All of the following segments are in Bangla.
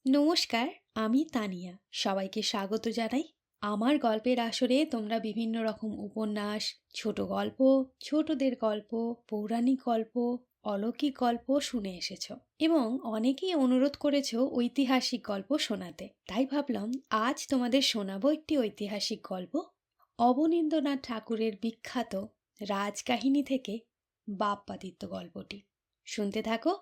নমস্কার, আমি তানিয়া। সবাইকে স্বাগত জানাই। আমার গল্পের আসরে তোমরা বিভিন্ন রকম উপন্যাস, ছোট গল্প, ছোটদের গল্প, পৌরাণিক গল্প, অলৌকিক গল্প শুনে এসেছো এবং অনেকেই অনুরোধ করেছো ঐতিহাসিক গল্প শোনাতে। তাই ভাবলাম আজ তোমাদের শোনাবো একটি ঐতিহাসিক গল্প, অবনীন্দ্রনাথ ঠাকুরের বিখ্যাত রাজকাহিনী থেকে বাপ্পাদিত্য গল্পটি। শুনতে থাকো।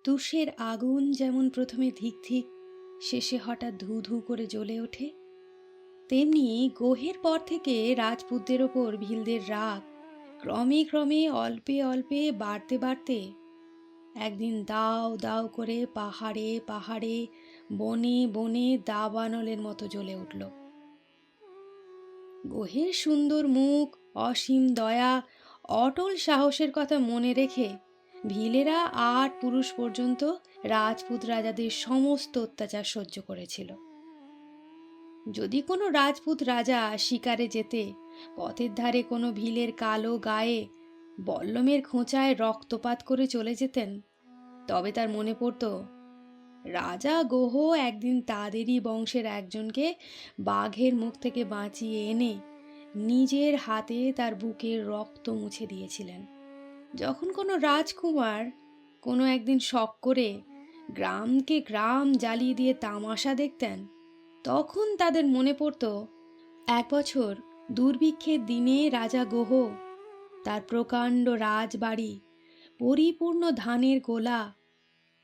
তুষের আগুন যেমন প্রথমে ধিক ধিক, শেষে হঠাৎ ধু ধু করে জ্বলে ওঠে, তেমনি গোহের পর থেকে রাজপুতদের ওপর ভিলদের রাগ ক্রমে ক্রমে অল্পে অল্পে বাড়তে বাড়তে একদিন দাও দাও করে পাহাড়ে পাহাড়ে, বনে বনে দাবানলের মতো জ্বলে উঠল। গোহের সুন্দর মুখ, অসীম দয়া, অটল সাহসের কথা মনে রেখে ভিলেরা ৮ পুরুষ পর্যন্ত রাজপুত রাজাদের সমস্ত অত্যাচার সহ্য করেছিল। যদি কোনো রাজপুত রাজা শিকারে যেতে পথের ধারে কোনো ভিলের কালো গায়ে বল্লমের খোঁচায় রক্তপাত করে চলে যেতেন, তবে তার মনে পড়ত রাজা গোহ একদিন তাদেরই বংশের একজনকে বাঘের মুখ থেকে বাঁচিয়ে এনে নিজের হাতে তার বুকের রক্ত মুছে দিয়েছিলেন। যখন কোনো রাজকুমার কোনো একদিন শখ করে গ্রামকে গ্রাম জ্বালিয়ে দিয়ে তামাশা দেখতেন, তখন তাদের মনে পড়ত এক বছর দুর্ভিক্ষের দিনে রাজা গোহ তার প্রকাণ্ড রাজবাড়ি, পরিপূর্ণ ধানের গোলা,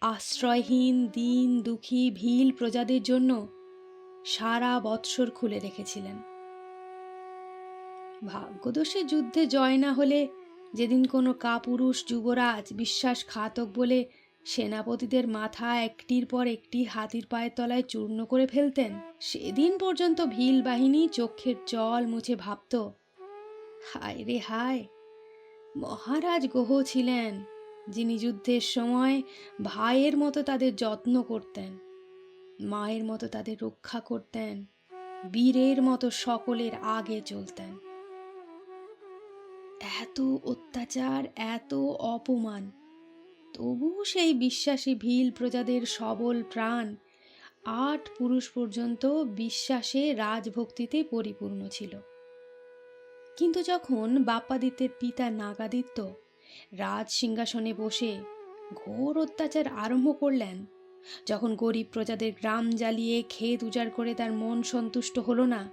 আশ্রয়হীন দিন দুঃখী ভিল প্রজাদের জন্য সারা বৎসর খুলে রেখেছিলেন। ভাগ্যদোষে যুদ্ধে জয় না হলে যেদিন কোনো কাপুরুষ যুবরাজ বিশ্বাসঘাতক বলে সেনাপতিদের মাথা একটির পর একটি হাতির পায়ের তলায় চূর্ণ করে ফেলতেন, সেদিন পর্যন্ত ভিল বাহিনী চোখের জল মুছে ভাবত, হায় রে হায়, মহারাজ গোহ ছিলেন যিনি যুদ্ধের সময় ভাইয়ের মতো তাদের যত্ন করতেন, মায়ের মতো তাদের রক্ষা করতেন, বীরের মতো সকলের আগে চলতেন। এত অত্যাচার, এত অপমান, তবু সেই বিশ্বাসী ভিল প্রজাদের সবল প্রাণ ৮ পুরুষ পর্যন্ত বিশ্বাসে রাজভক্তিতে পরিপূর্ণ ছিল। কিন্তু যখন বাপ্পাদিত্যের পিতা নাগাদিত্য রাজ সিংহাসনে বসে ঘোর অত্যাচার আরম্ভ করলেন, যখন গরিব প্রজাদের গ্রাম জ্বালিয়ে ক্ষেত উজাড় করে তার মন সন্তুষ্ট হলো না,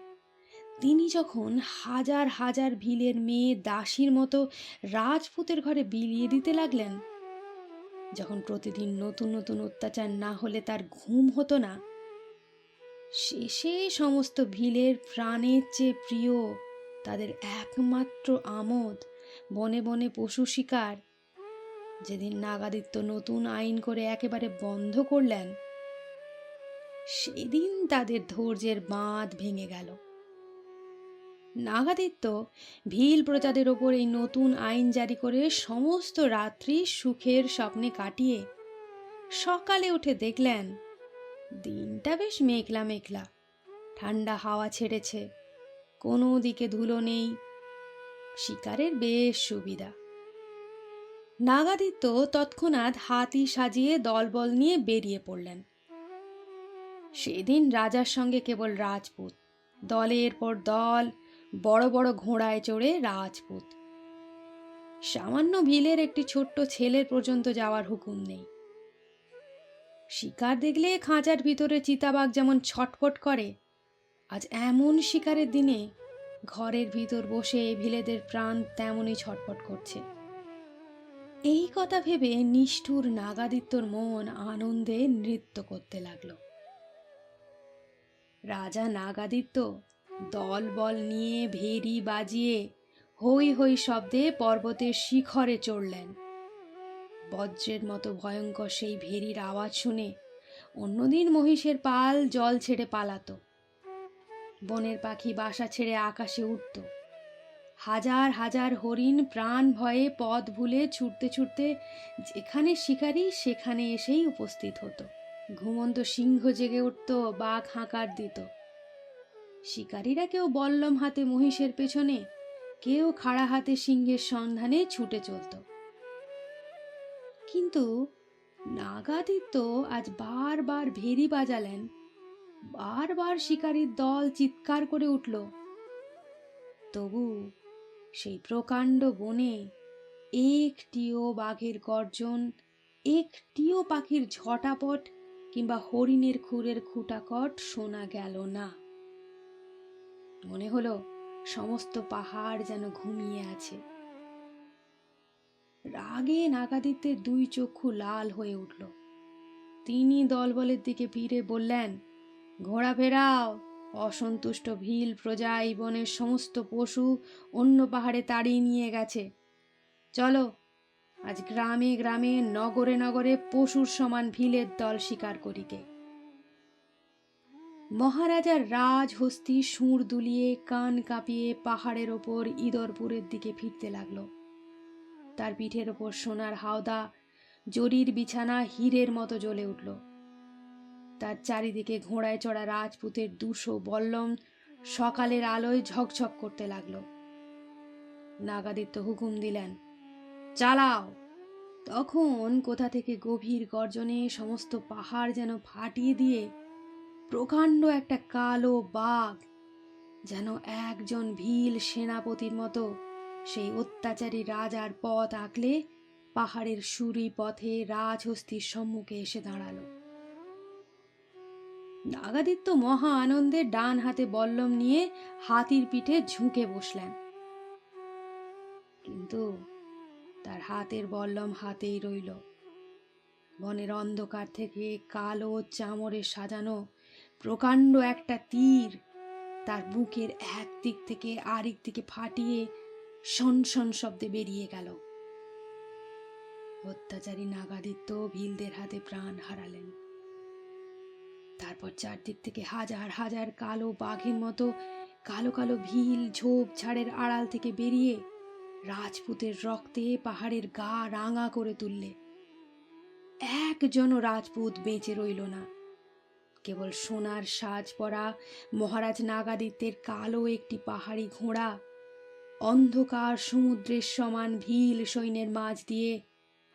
তিনি যখন হাজার হাজার ভিলের মেয়ে দাসীর মতো রাজপুতের ঘরে বিলিয়ে দিতে লাগলেন, যখন প্রতিদিন নতুন নতুন অত্যাচার না হলে তার ঘুম হতো না, শেষে সমস্ত ভিলের প্রাণের চেয়ে প্রিয় তাদের একমাত্র আমোদ বনে বনে পশু শিকার, যেদিন নাগাদিত্য নতুন আইন করে একেবারে বন্ধ করলেন, সেদিন তাদের ধৈর্যের বাঁধ ভেঙে গেল। নাগাদিত্য ভিল প্রজাদের ওপর এই নতুন আইন জারি করে সমস্ত রাত্রি সুখের স্বপ্নে কাটিয়ে সকালে উঠে দেখলেন দিনটা বেশ মেঘলা মেঘলা, ঠান্ডা হাওয়া ছেড়েছে, কোনো দিকে ধুলো নেই, শিকারের বেশ সুবিধা। নাগাদিত্য তৎক্ষণাৎ হাতি সাজিয়ে দলবল নিয়ে বেরিয়ে পড়লেন। সেদিন রাজার সঙ্গে কেবল রাজপুত, দলের পর দল, বড় বড় ঘোড়ায় চড়ে রাজপুত। সামান্য ভিলের একটি ছোট্ট ছেলের পর্যন্ত যাওয়ার হুকুম নেই। শিকার দেখলে খাঁচার ভিতরে চিতাবাঘ যেমন ছটফট করে, আজ এমন শিকারের দিনে ঘরের ভিতর বসে ভিলেদের প্রাণ তেমনই ছটফট করছে। এই কথা ভেবে নিষ্ঠুর নাগাদিত্যর মন আনন্দে নৃত্য করতে লাগলো। রাজা নাগাদিত্য দল বল নিয়ে ভেরি বাজিয়ে হৈ হৈ শব্দে পর্বতের শিখরে চড়লেন। বজ্রের মতো ভয়ঙ্কর সেই ভেরির আওয়াজ শুনে অন্যদিন মহিষের পাল জল ছেড়ে পালাতো, বনের পাখি বাসা ছেড়ে আকাশে উঠত, হাজার হাজার হরিণ প্রাণ ভয়ে পথ ভুলে ছুটতে ছুটতে যেখানে শিকারী সেখানে এসেই উপস্থিত হতো। ঘুমন্ত সিংহ জেগে উঠত, বাঘ হাঁকার দিত। শিকারীরা কেউ বল্লম হাতে মহিষের পেছনে, কেউ খাড়া হাতে সিংহের সন্ধানে ছুটে চলত। কিন্তু নাগাদিত্য আজ বারবার ভেরি বাজালেন, বারবার শিকারীর দল চিৎকার করে উঠল। তবু সেই প্রকাণ্ড বনে একটিও বাঘের গর্জন, একটিও পাখির ঝটাপট কিংবা হরিণের খুরের খুটাকট শোনা গেল না। মনে হলো সমস্ত পাহাড় যেন ঘুমিয়ে আছে। রাগে নাগাদিত্যের দুই চক্ষু লাল হয়ে উঠল। তিনি দলবলের দিকে ফিরে বললেন, ঘোড়া ফেরাও। অসন্তুষ্ট ভিল প্রজা এই বনের সমস্ত পশু অন্য পাহাড়ে তাড়িয়ে নিয়ে গেছে। চলো, আজ গ্রামে গ্রামে নগরে নগরে পশুর সমান ভিলের দল শিকার করিকে। মহারাজার রাজহস্তি সুর দুলিয়ে কান কাঁপিয়ে পাহাড়ের ওপর ইদরপুরের দিকে ফিরতে লাগলো। তার পিঠের ওপর সোনার হাওদা, জরির বিছানা হীরের মতো জ্বলে উঠল। তার চারিদিকে ঘোড়ায় চড়া রাজপুতের 200 বল্লম সকালের আলোয় ঝকঝক করতে লাগলো। নাগাদিত্য হুকুম দিলেন, চালাও। তখন কোথা থেকে গভীর গর্জনে সমস্ত পাহাড় যেন ফাটিয়ে দিয়ে প্রকাণ্ড একটা কালো বাঘ যেন একজন ভীল সেনাপতির মতো সেই অত্যাচারী রাজার পথ আঁকলে পাহাড়ের সুরি পথে রাজহস্তির সম্মুখে এসে দাঁড়ালো। নাগাদিত্য মহা আনন্দে ডান হাতে বল্লম নিয়ে হাতির পিঠে ঝুঁকে বসলেন। কিন্তু তার হাতের বল্লম হাতেই রইল। বনের অন্ধকার থেকে কালো চামড়ে সাজানো প্রকাণ্ড একটা তীর তার বুকের এক দিক থেকে আরেক দিকে ফাটিয়ে শন শন শব্দে বেরিয়ে গেল। অত্যাচারী নাগাদিত্য ভিলদের হাতে প্রাণ হারালেন। তারপর চারদিক থেকে হাজার হাজার কালো বাঘের মতো কালো কালো ভিল ঝোপ ঝাড়ের আড়াল থেকে বেরিয়ে রাজপুতের রক্তে পাহাড়ের গা রাঙা করে তুললে। একজনও রাজপুত বেঁচে রইল না। কেবল সোনার সাজ পরা মহারাজ নাগাদিত্যের কালো একটি পাহাড়ি ঘোড়া অন্ধকার সমুদ্রের সমান ভিল সৈন্যের মাঝ দিয়ে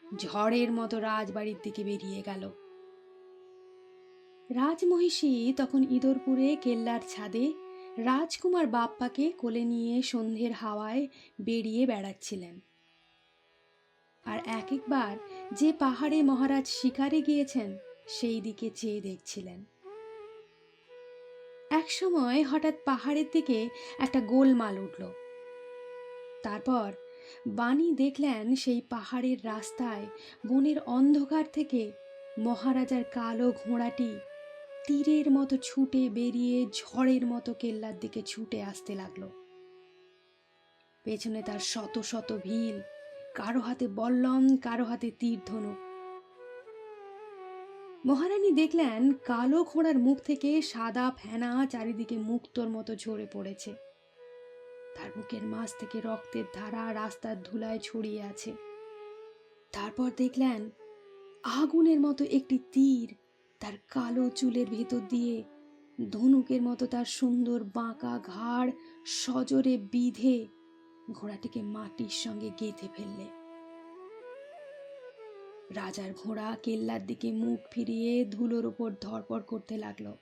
ঝড়ের মতো রাজবাড়ির দিকে বেরিয়ে গেল। রাজমহিষী তখন ইদরপুরে কেল্লার ছাদে রাজকুমার বাপ্পাকে কোলে নিয়ে সন্ধ্যের হাওয়ায় বেরিয়ে বেড়াচ্ছিলেন। আর এক একবার যে পাহাড়ে মহারাজ শিকারে গিয়েছেন সেই দিকে চেয়ে দেখছিলেন। এক সময় হঠাৎ পাহাড়ের দিকে একটা গোলমাল উঠল। তারপর বাণী দেখলেন সেই পাহাড়ের রাস্তায় বনের অন্ধকার থেকে মহারাজার কালো ঘোড়াটি তীরের মতো ছুটে বেরিয়ে ঝড়ের মতো কেল্লার দিকে ছুটে আসতে লাগলো। পেছনে তার শত শত ভিল, কারো হাতে বল্লম, কারো হাতে তীর ধনুক। মহারানী দেখলেন কালো ঘোড়ার মুখ থেকে সাদা ফেনা চারিদিকে মুক্তোর মতো ঝরে পড়েছে। তার বুকের মাঝ থেকে রক্তের ধারা রাস্তার ধুলায় ছড়িয়ে আছে। তারপর দেখলেন আগুনের মতো একটি তীর তার কালো চুলের ভেতর দিয়ে ধনুকের মতো তার সুন্দর বাঁকা ঘাড় সজোরে বিঁধে ঘোড়াটিকে মাটির সঙ্গে গেঁথে ফেললে। রাজার ঘোড়া কেল্লার দিকে মুখ ফিরিয়ে ধুলোর উপর ধরপড় করতে লাগলো।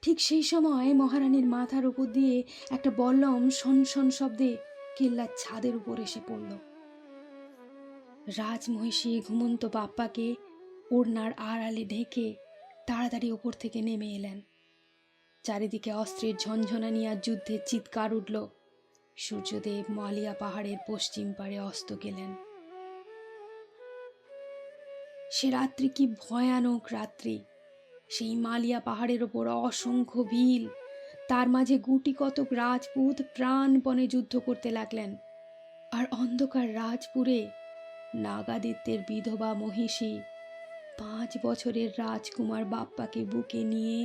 ঠিক সেই সময় মহারানীর মাথার উপর দিয়ে একটা বল্লম শন শন শব্দে কেল্লার ছাদের উপর এসে পড়ল। রাজমহিষী ঘুমন্ত বাপ্পাকে ওড়নার আড়ালে ঢেকে তাড়াতাড়ি ওপর থেকে নেমে এলেন। চারিদিকে অস্ত্রের ঝনঝনানি আর যুদ্ধের চিৎকার উঠল। সূর্যদেব মালিয়া পাহাড়ের পশ্চিম পাড়ে অস্ত গেলেন। সে রাত্রি কি ভয়ানক রাত্রি! সেই মালিয়া পাহাড়ের ওপর অসংখ্য ভিল, তার মাঝে গুটি কতক রাজপুত প্রাণপণে যুদ্ধ করতে লাগলেন। আর অন্ধকার রাজপুরে নাগাদিত্যের বিধবা মহিষী 5 বছরের রাজকুমার বাপ্পাকে বুকে নিয়ে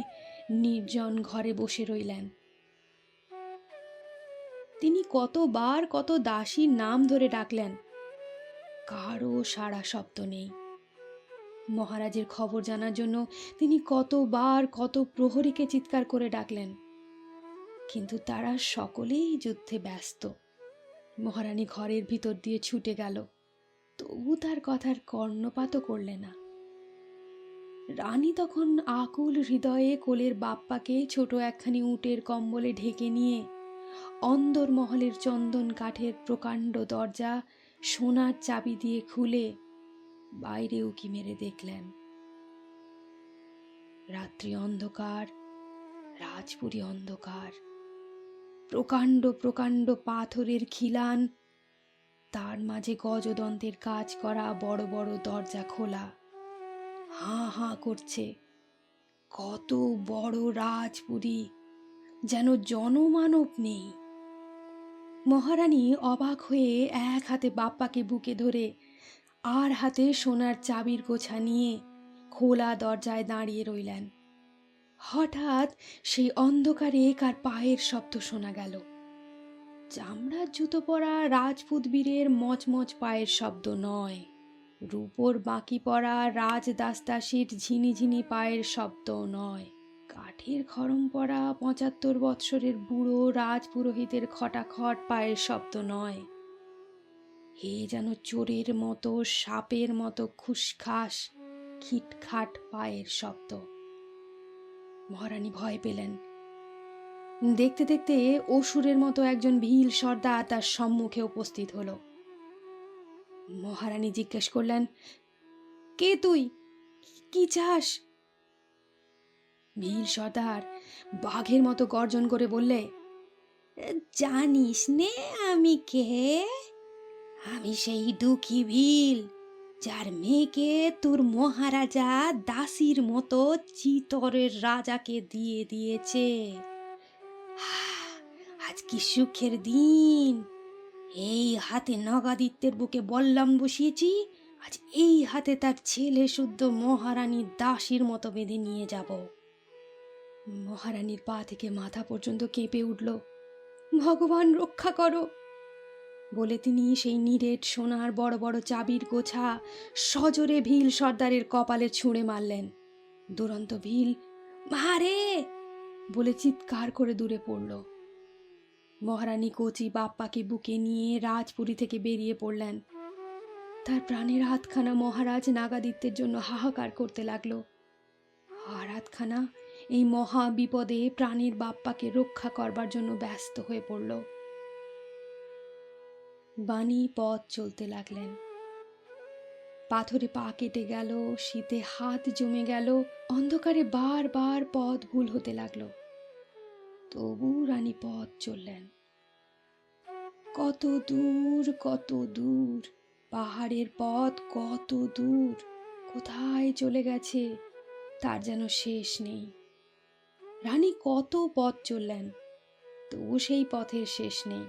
নির্জন ঘরে বসে রইলেন। তিনি কতবার কত দাসীর নাম ধরে ডাকলেন, কারও সাড়া শব্দ নেই। মহারাজের খবর জানার জন্য তিনি কতবার কত প্রহরীকে চিৎকার করে ডাকলেন, কিন্তু তারা সকলেই যুদ্ধে ব্যস্ত। মহারানী ঘরের ভিতর দিয়ে ছুটে গেল, তবু তার কথার কর্ণপাতও করলে না। রানী তখন আকুল হৃদয়ে কোলের বাপ্পাকে ছোট একখানি উটের কম্বলে ঢেকে নিয়ে অন্দরমহলের চন্দন কাঠের প্রকাণ্ড দরজা সোনার চাবি দিয়ে খুলে বাইরে উঁকি মেরে দেখলেন। রাত্রি অন্ধকার, রাজপুরী অন্ধকার, প্রকাণ্ড প্রকাণ্ড পাথরের খিলান, তার মাঝে গজদন্তের কাজ করা বড় বড় দরজা খোলা, হাঁ হাঁ করছে। কত বড় রাজপুরী, যেন জনমানব নেই। মহারানী অবাক হয়ে এক হাতে বাপ্পাকে বুকে ধরে আর হাতে সোনার চাবির গোছা নিয়ে খোলা দরজায় দাঁড়িয়ে রইলেন। হঠাৎ সেই অন্ধকারে কার পায়ের শব্দ শোনা গেল। চামড়ার জুতো পরা রাজপুত বীরের মচমচ পায়ের শব্দ নয়, রূপোর বাঁকি পরা রাজদাসদাসীর ঝিনিঝিনি পায়ের শব্দ নয়, কাঠের খড়ম পরা ৭৫ বৎসরের বুড়ো রাজপুরোহিতের খটাখট পায়ের শব্দ নয়। এ যেন চোরের মতো, সাপের মতো খুসখাস খিটখাট পায়ের শব্দ। মহারানী ভয় পেলেন। দেখতে দেখতে অসুরের মতো একজন ভীল সর্দার তার সম্মুখে উপস্থিত হলো। মহারানী জিজ্ঞেস করলেন, কে তুই, কি চাস? ভীল সর্দার বাঘের মতো গর্জন করে বললে, জানিস নে আমি কে? আমি সেই দুঃখী ভীল, যার মেয়েকে তোর মহারাজা দাসীর মতো চিতরের রাজাকে দিয়ে দিয়েছে। আজ কি সুখের দিন! এই হাতে নগাদিত্যের বুকে বল্লম বসিয়েছি, আজ এই হাতে তার ছেলে শুদ্ধ মহারানীর দাসীর মতো বেঁধে নিয়ে যাব। মহারানীর পা থেকে মাথা পর্যন্ত কেঁপে উঠল। ভগবান রক্ষা করো বলে তিনি সেই নিরেট সোনার বড় বড় চাবির গোছা সজোরে ভীল সর্দারের কপালে ছুঁড়ে মারলেন। দুরন্ত ভীল মারে বলে চিৎকার করে দূরে পড়ল। মহারানী কচি বাপ্পাকে বুকে নিয়ে রাজপুরী থেকে বেরিয়ে পড়লেন। তার প্রাণের হাতখানা মহারাজ নাগাদিত্যের জন্য হাহাকার করতে লাগলো। আর হাতখানা এই মহা বিপদে প্রাণের বাপ্পাকে রক্ষা করবার জন্য ব্যস্ত হয়ে পড়ল। বাণী পথ চলতে লাগলেন। পাথরে পা কেটে গেল, শীতে হাত জমে গেল, অন্ধকারে বারবার পথ ভুল হতে লাগলো। তবু রানী পথ চললেন। কত দূর, কত দূর, পাহাড়ের পথ কত দূর, কোথায় চলে গেছে তার যেন শেষ নেই। রানী কত পথ চললেন, তবু সেই পথের শেষ নেই।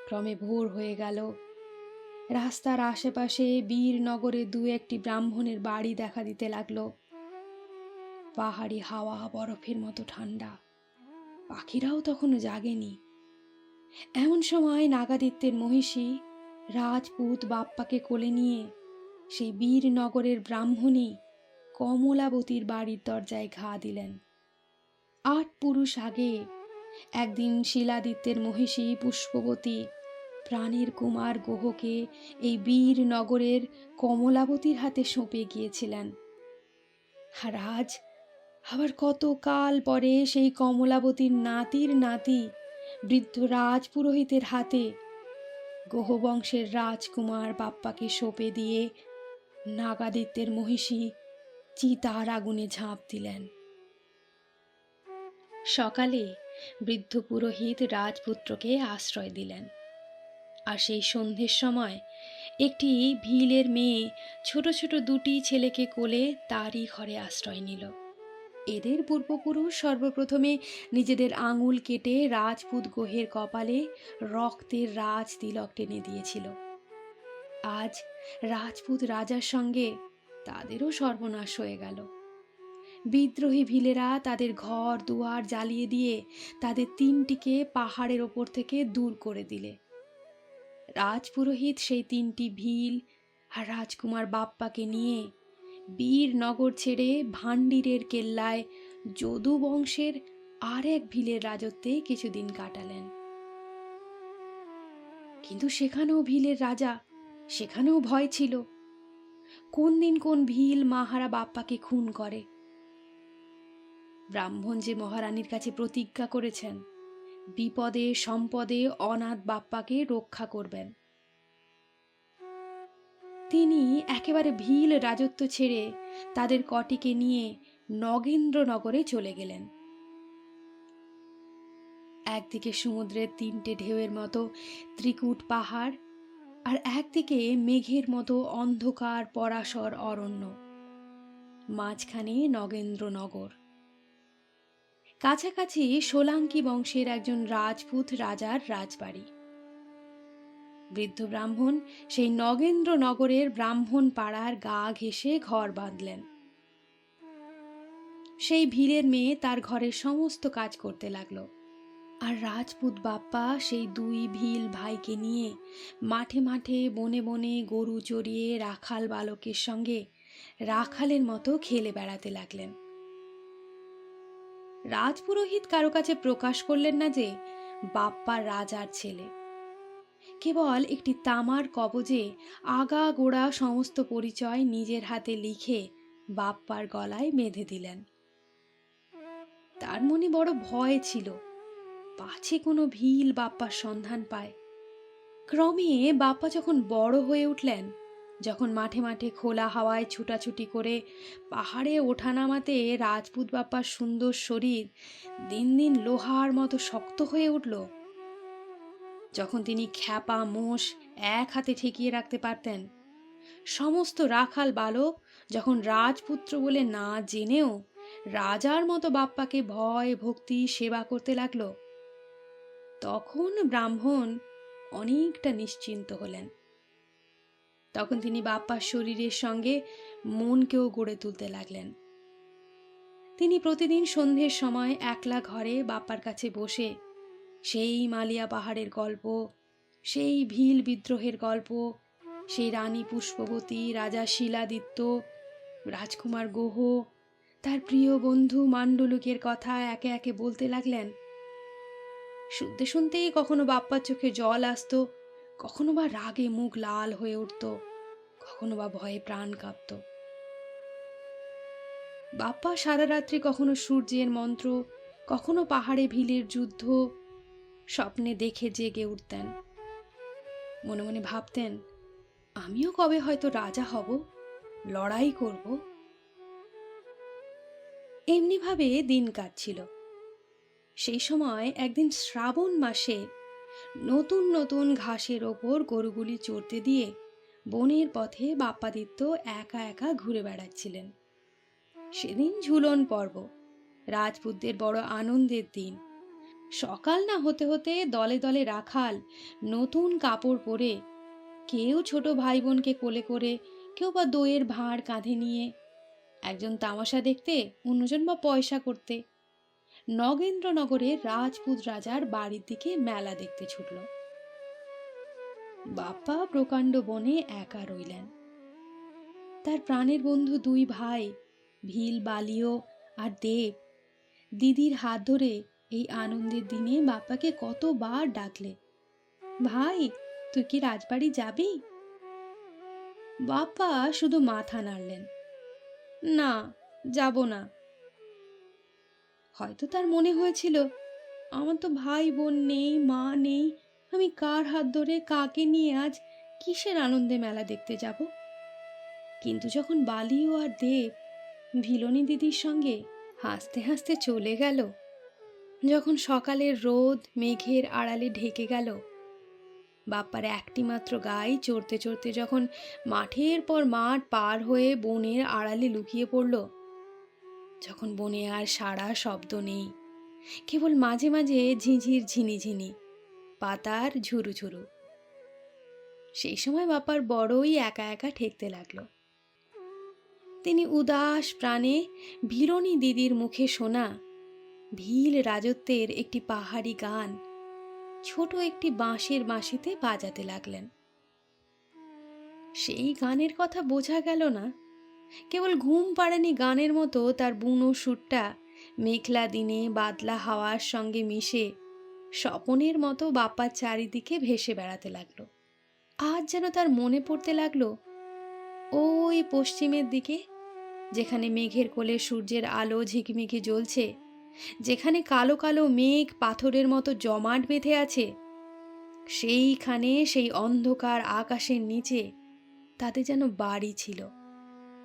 ক্রমে ভোর হয়ে গেল। রাস্তার আশেপাশে বীরনগরে দু একটি ব্রাহ্মণের বাড়ি দেখা দিতে লাগলো। পাহাড়ি হাওয়া বরফের মতো ঠান্ডা, পাখিরাও তখনও জাগেনি। এমন সময় নাগাদিত্যের মহিষী রাজপুত বাপ্পাকে কোলে নিয়ে সেই বীরনগরের ব্রাহ্মণী কমলাবতীর বাড়ির দরজায় ঘা দিলেন। ৮ পুরুষ আগে একদিন শিলাদিত্যের মহিষী পুষ্পবতী প্রাণের কুমার গোহকে এই বীরনগরের কমলাবতীর হাতে সঁপে গিয়েছিলেন। আর আজ আবার কত কাল পরে সেই কমলাবতীর নাতির নাতি বৃদ্ধ রাজপুরোহিতের হাতে গোহবংশের রাজকুমার বাপ্পাকে সঁপে দিয়ে নাগাদিত্যের মহিষী চিতার আগুনে ঝাঁপ দিলেন। সকালে বৃদ্ধ পুরোহিত রাজপুত্রকে আশ্রয় দিলেন। আর সেই সন্ধ্যের সময় একটি ভিলের মেয়ে ছোট ছোট 2টি ছেলেকে কোলে তারই ঘরে আশ্রয় নিল। এদের পূর্বপুরুষ সর্বপ্রথমে নিজেদের আঙুল কেটে রাজপুত গোহের কপালে রক্তের রাজ তিলক টেনে দিয়েছিল। আজ রাজপুত রাজার সঙ্গে তাদেরও সর্বনাশ হয়ে গেল। বিদ্রোহী ভিলেরা তাদের ঘর দুয়ার জ্বালিয়ে দিয়ে তাদের 3টিকে পাহাড়ের ওপর থেকে দূর করে দিলে। রাজপুরোহিত সেই 3টি ভিল আর রাজকুমার বাপ্পাকে নিয়ে বীরনগর ছেড়ে ভান্ডিরের কেল্লায় যদু বংশের আর এক ভিলের রাজত্বে কিছুদিন কাটালেন। কিন্তু সেখানেও ভিলের রাজা সেখানেও ভয় ছিল। কোন দিন কোন ভিল মাহারা বাপ্পাকে খুন করে। ব্রাহ্মণ যে মহারানীর কাছে প্রতিজ্ঞা করেছেন বিপদে সম্পদে অনাথ বাপ্পাকে রক্ষা করবেন, তিনি একেবারে ভিল রাজত্ব ছেড়ে তাদের কটিকে নিয়ে নগেন্দ্রনগরে চলে গেলেন। একদিকে সমুদ্রের 3টে ঢেউয়ের মতো ত্রিকুট পাহাড়, আর একদিকে মেঘের মতো অন্ধকার পরাশর অরণ্য, মাঝখানে নগেন্দ্রনগর। কাছাকাছি সোলাঙ্কি বংশের একজন রাজপুত রাজার রাজবাড়ি। বৃদ্ধ ব্রাহ্মণ সেই নগেন্দ্রনগরের ব্রাহ্মণ পাড়ার গা ঘেঁষে ঘর বাঁধলেন। সেই ভিলের মেয়ে তার ঘরের সমস্ত কাজ করতে লাগলো, আর রাজপুত বাপ্পা সেই 2 ভিল ভাইকে নিয়ে মাঠে মাঠে বনে বনে গরু চড়িয়ে রাখাল বালকের সঙ্গে রাখালের মতো খেলে বেড়াতে লাগলেন। রাজপুরোহিত কারো কাছে প্রকাশ করলেন না যে বাপ্পা রাজার ছেলে। কেবল একটি তামার কবজে আগা গোড়া সমস্ত পরিচয় নিজের হাতে লিখে বাপ্পার গলায় বেঁধে দিলেন। তার মনে বড় ভয় ছিল, পাছে কোনো ভিল বাপ্পার সন্ধান পায়। ক্রমে বাপ্পা যখন বড় হয়ে উঠলেন, যখন মাঠে মাঠে খোলা হাওয়ায় ছুটাছুটি করে পাহাড়ে ওঠানামাতে রাজপুত বাপ্পার সুন্দর শরীর দিন দিন লোহার মতো শক্ত হয়ে উঠল, যখন তিনি খ্যাপা মোষ এক হাতে ঠেকিয়ে রাখতে পারতেন, সমস্ত রাখাল বালক যখন রাজপুত্র বলে না জেনেও রাজার মতো বাপ্পাকে ভয় ভক্তি সেবা করতে লাগলো, তখন ব্রাহ্মণ অনেকটা নিশ্চিন্ত হলেন। তখন তিনি বাপ্পার শরীরের সঙ্গে মনকেও গড়ে তুলতে লাগলেন। তিনি প্রতিদিন সন্ধ্যের সময় একলা ঘরে বাপ্পার কাছে বসে সেই মালিয়া পাহাড়ের গল্প, সেই ভিল বিদ্রোহের গল্প, সেই রানী পুষ্পবতী, রাজা শিলাদিত্য, রাজকুমার গোহ, তার প্রিয় বন্ধু মান্ডলিকের কথা একে একে বলতে লাগলেন। শুনতে শুনতেই কখনো বাপ্পার চোখে জল আসতো, কখনো বা রাগে মুখ লাল হয়ে উঠত, কখনো বা ভয়ে প্রাণ কাঁপত। বাপ্পা সারা রাত্রি কখনো সূর্যের মন্ত্র, কখনো পাহাড়ে ভিলের যুদ্ধ স্বপ্নে দেখে জেগে উঠতেন। মনে মনে ভাবতেন, আমিও কবে হয়তো রাজা হব, লড়াই করব। এমনিভাবে দিন কাটছিল। সেই সময় একদিন শ্রাবণ মাসে নতুন নতুন ঘাসের ওপর গরুগুলি চড়তে দিয়ে বনের পথে বাপ্পাদিত্য একা একা ঘুরে বেড়াচ্ছিলেন। সেদিন ঝুলন পর্ব, রাজপুতদের বড় আনন্দের দিন। সকাল না হতে হতে দলে দলে রাখাল নতুন কাপড় পরে, কেউ ছোট ভাই বোনকে কোলে করে, কেউ বা দইয়ের ভাঁড় কাঁধে নিয়ে, একজন তামাশা দেখতে, অন্যজন বা পয়সা করতে, নগেন্দ্রনগরের রাজপুত রাজার বাড়ির দিকে মেলা দেখতে ছুটল। বাপ্পা প্রকাণ্ড বনে একা রইলেন। তার প্রাণের বন্ধু 2 ভাই ভিল বালিও আর দেব দিদির হাত ধরে এই আনন্দের দিনে বাপ্পাকে কতবার ডাকলে, ভাই তুই কি রাজবাড়ি যাবি? বাপ্পা শুধু মাথা নাড়লেন, না, যাব না। হয়তো তার মনে হয়েছিল, আমার তো ভাই বোন নেই, মা নেই, আমি কার হাত ধরে কাকে নিয়ে আজ কিসের আনন্দে মেলা দেখতে যাব? কিন্তু যখন বালিও আর দেব ভিলনী দিদির সঙ্গে হাসতে হাসতে চলে গেল, যখন সকালের রোদ মেঘের আড়ালে ঢেকে গেল, বাপ্পার একটি মাত্র গাই চড়তে চড়তে যখন মাঠের পর মাঠ পার হয়ে বনের আড়ালে লুকিয়ে পড়ল, যখন বনে আর সারা শব্দ নেই, কেবল মাঝে মাঝে ঝিঝির ঝিনিঝিনি পাতার ঝুরু ঝুরু, সেই সময় বাপ্পার বড়ই একা একা ঠেকতে লাগলো। তিনি উদাস প্রাণে ভিলনী দিদির মুখে শোনা ভিল রাজত্বের একটি পাহাড়ি গান ছোট একটি বাঁশের বাঁশিতে বাজাতে লাগলেন। সেই গানের কথা বোঝা গেল না, কেবল ঘুম পাড়ানি গানের মতো তার বুনো সুরটা মেঘলা দিনে বাদলা হাওয়ার সঙ্গে মিশে স্বপনের মতো বাপ্পার চারিদিকে ভেসে বেড়াতে লাগলো। আজ যেন তার মনে পড়তে লাগলো ওই পশ্চিমের দিকে, যেখানে মেঘের কোলে সূর্যের আলো ঝিকিমিকি জ্বলছে, যেখানে কালো কালো মেঘ পাথরের মতো জমাট বেঁধে আছে, সেইখানে সেই অন্ধকার আকাশের নিচে তাদের যেন বাড়ি ছিল।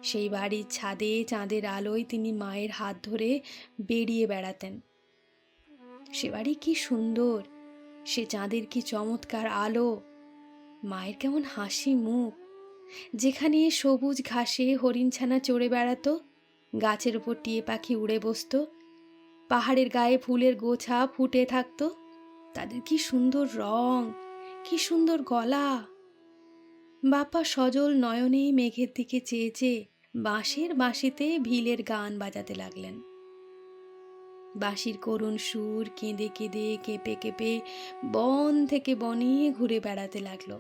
সেই বাড়ির ছাদে চাঁদের আলোয় তিনি মায়ের হাত ধরে বেরিয়ে বেড়াতেন। সে বাড়ি কি সুন্দর, সে চাঁদের কি চমৎকার আলো, মায়ের কেমন হাসি মুখ, যেখানে সবুজ ঘাসে হরিণছানা চড়ে বেড়াতো, গাছের উপর টিয়ে পাখি উড়ে বসতো, পাহাড়ের গায়ে ফুলের গোছা ফুটে থাকতো, তাদের কি সুন্দর রং, কি সুন্দর গলা। বাপ্পা সজল নয়নে মেঘের দিকে চেয়ে চেয়ে বাঁশির বাঁশিতে ভিলের গান বাজাতে লাগলেন। বাঁশির করুণ সুর কেঁদে কেঁদে কেঁপে কেঁপে বন থেকে বনে ঘুরে বেড়াতে লাগলো।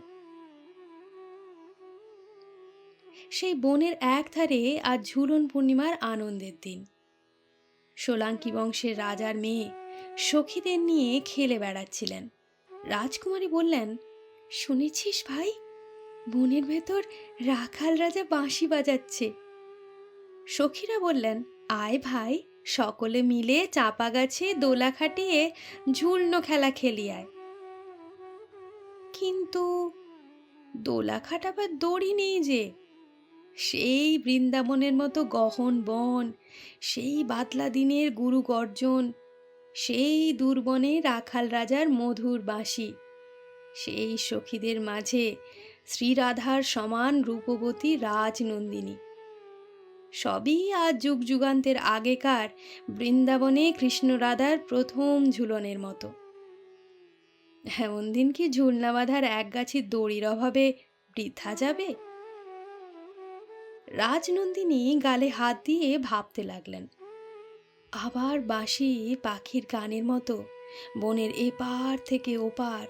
সেই বনের এক ধারে আজ ঝুলন পূর্ণিমার আনন্দের দিন। সোলাঙ্কি বংশের রাজার মেয়ে সখীদের নিয়ে খেলে বেড়াচ্ছিলেন। রাজকুমারী বললেন, শুনেছিস ভাই, বনের ভেতর রাখাল রাজা বাঁশি বাজাচ্ছে। সখীরা বললেন, আয় ভাই, সকলে মিলে চাপা গাছে দোলা খাটিয়ে ঝুলনো খেলা খেলি আয়। কিন্তু দোলা খাটাবার দড়ি নেই যে। সেই বৃন্দাবনের মতো গহন বন, সেই বাদলা দিনের গুরু গর্জন, সেই দুর্বনে রাখাল রাজার মধুর বাঁশি, সেই সখীদের মাঝে শ্রীরাধার সমান রূপবতী রাজনন্দিনী, সবই আজ যুগ যুগান্তের আগেকার বৃন্দাবনে কৃষ্ণরাধার প্রথম ঝুলনের মতো। এমন দিন কি ঝুলনা বাঁধার এক গাছি দড়ির অভাবে বৃথা যাবে? রাজনন্দিনী গালে হাত দিয়ে ভাবতে লাগলেন। আবার বাঁশি পাখির গানের মতো বনের এপার থেকে ওপার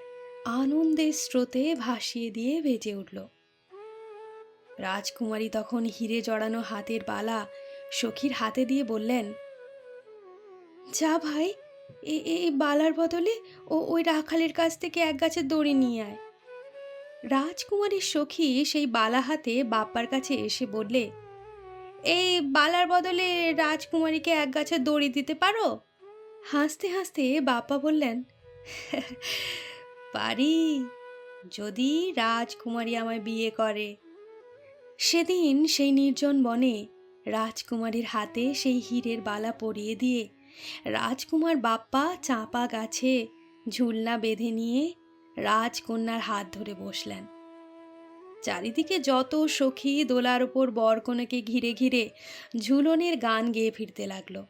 আনন্দের স্রোতে ভাসিয়ে দিয়ে বেজে উঠল। রাজকুমারী তখন হিরে জড়ানো হাতের বালা সখীর হাতে দিয়ে বললেন, যা ভাই, এই বালার বদলে ওই রাখালের কাছ থেকে এক গাছের দড়ি নিয়ে আয়। রাজকুমারীর সখী সেই বালা হাতে বাপ্পার কাছে এসে বললে, এই বালার বদলে রাজকুমারীকে এক গাছের দড়ি দিতে পারো? হাসতে হাসতে বাপ্পা বললেন, পারি, যদি রাজকুমারী আমায় বিয়ে করে। সেদিন সেই নির্জন বনে রাজকুমারীর হাতে সেই হীরের বালা পরিয়ে দিয়ে রাজকুমার বাপ্পা চাঁপা গাছে ঝুলনা বেঁধে নিয়ে রাজকন্যার হাত ধরে বসলেন। চারিদিকে যত সখী দোলার ওপর বরকনেকে ঘিরে ঘিরে ঝুলনের গান গেয়ে ফিরতে লাগলো,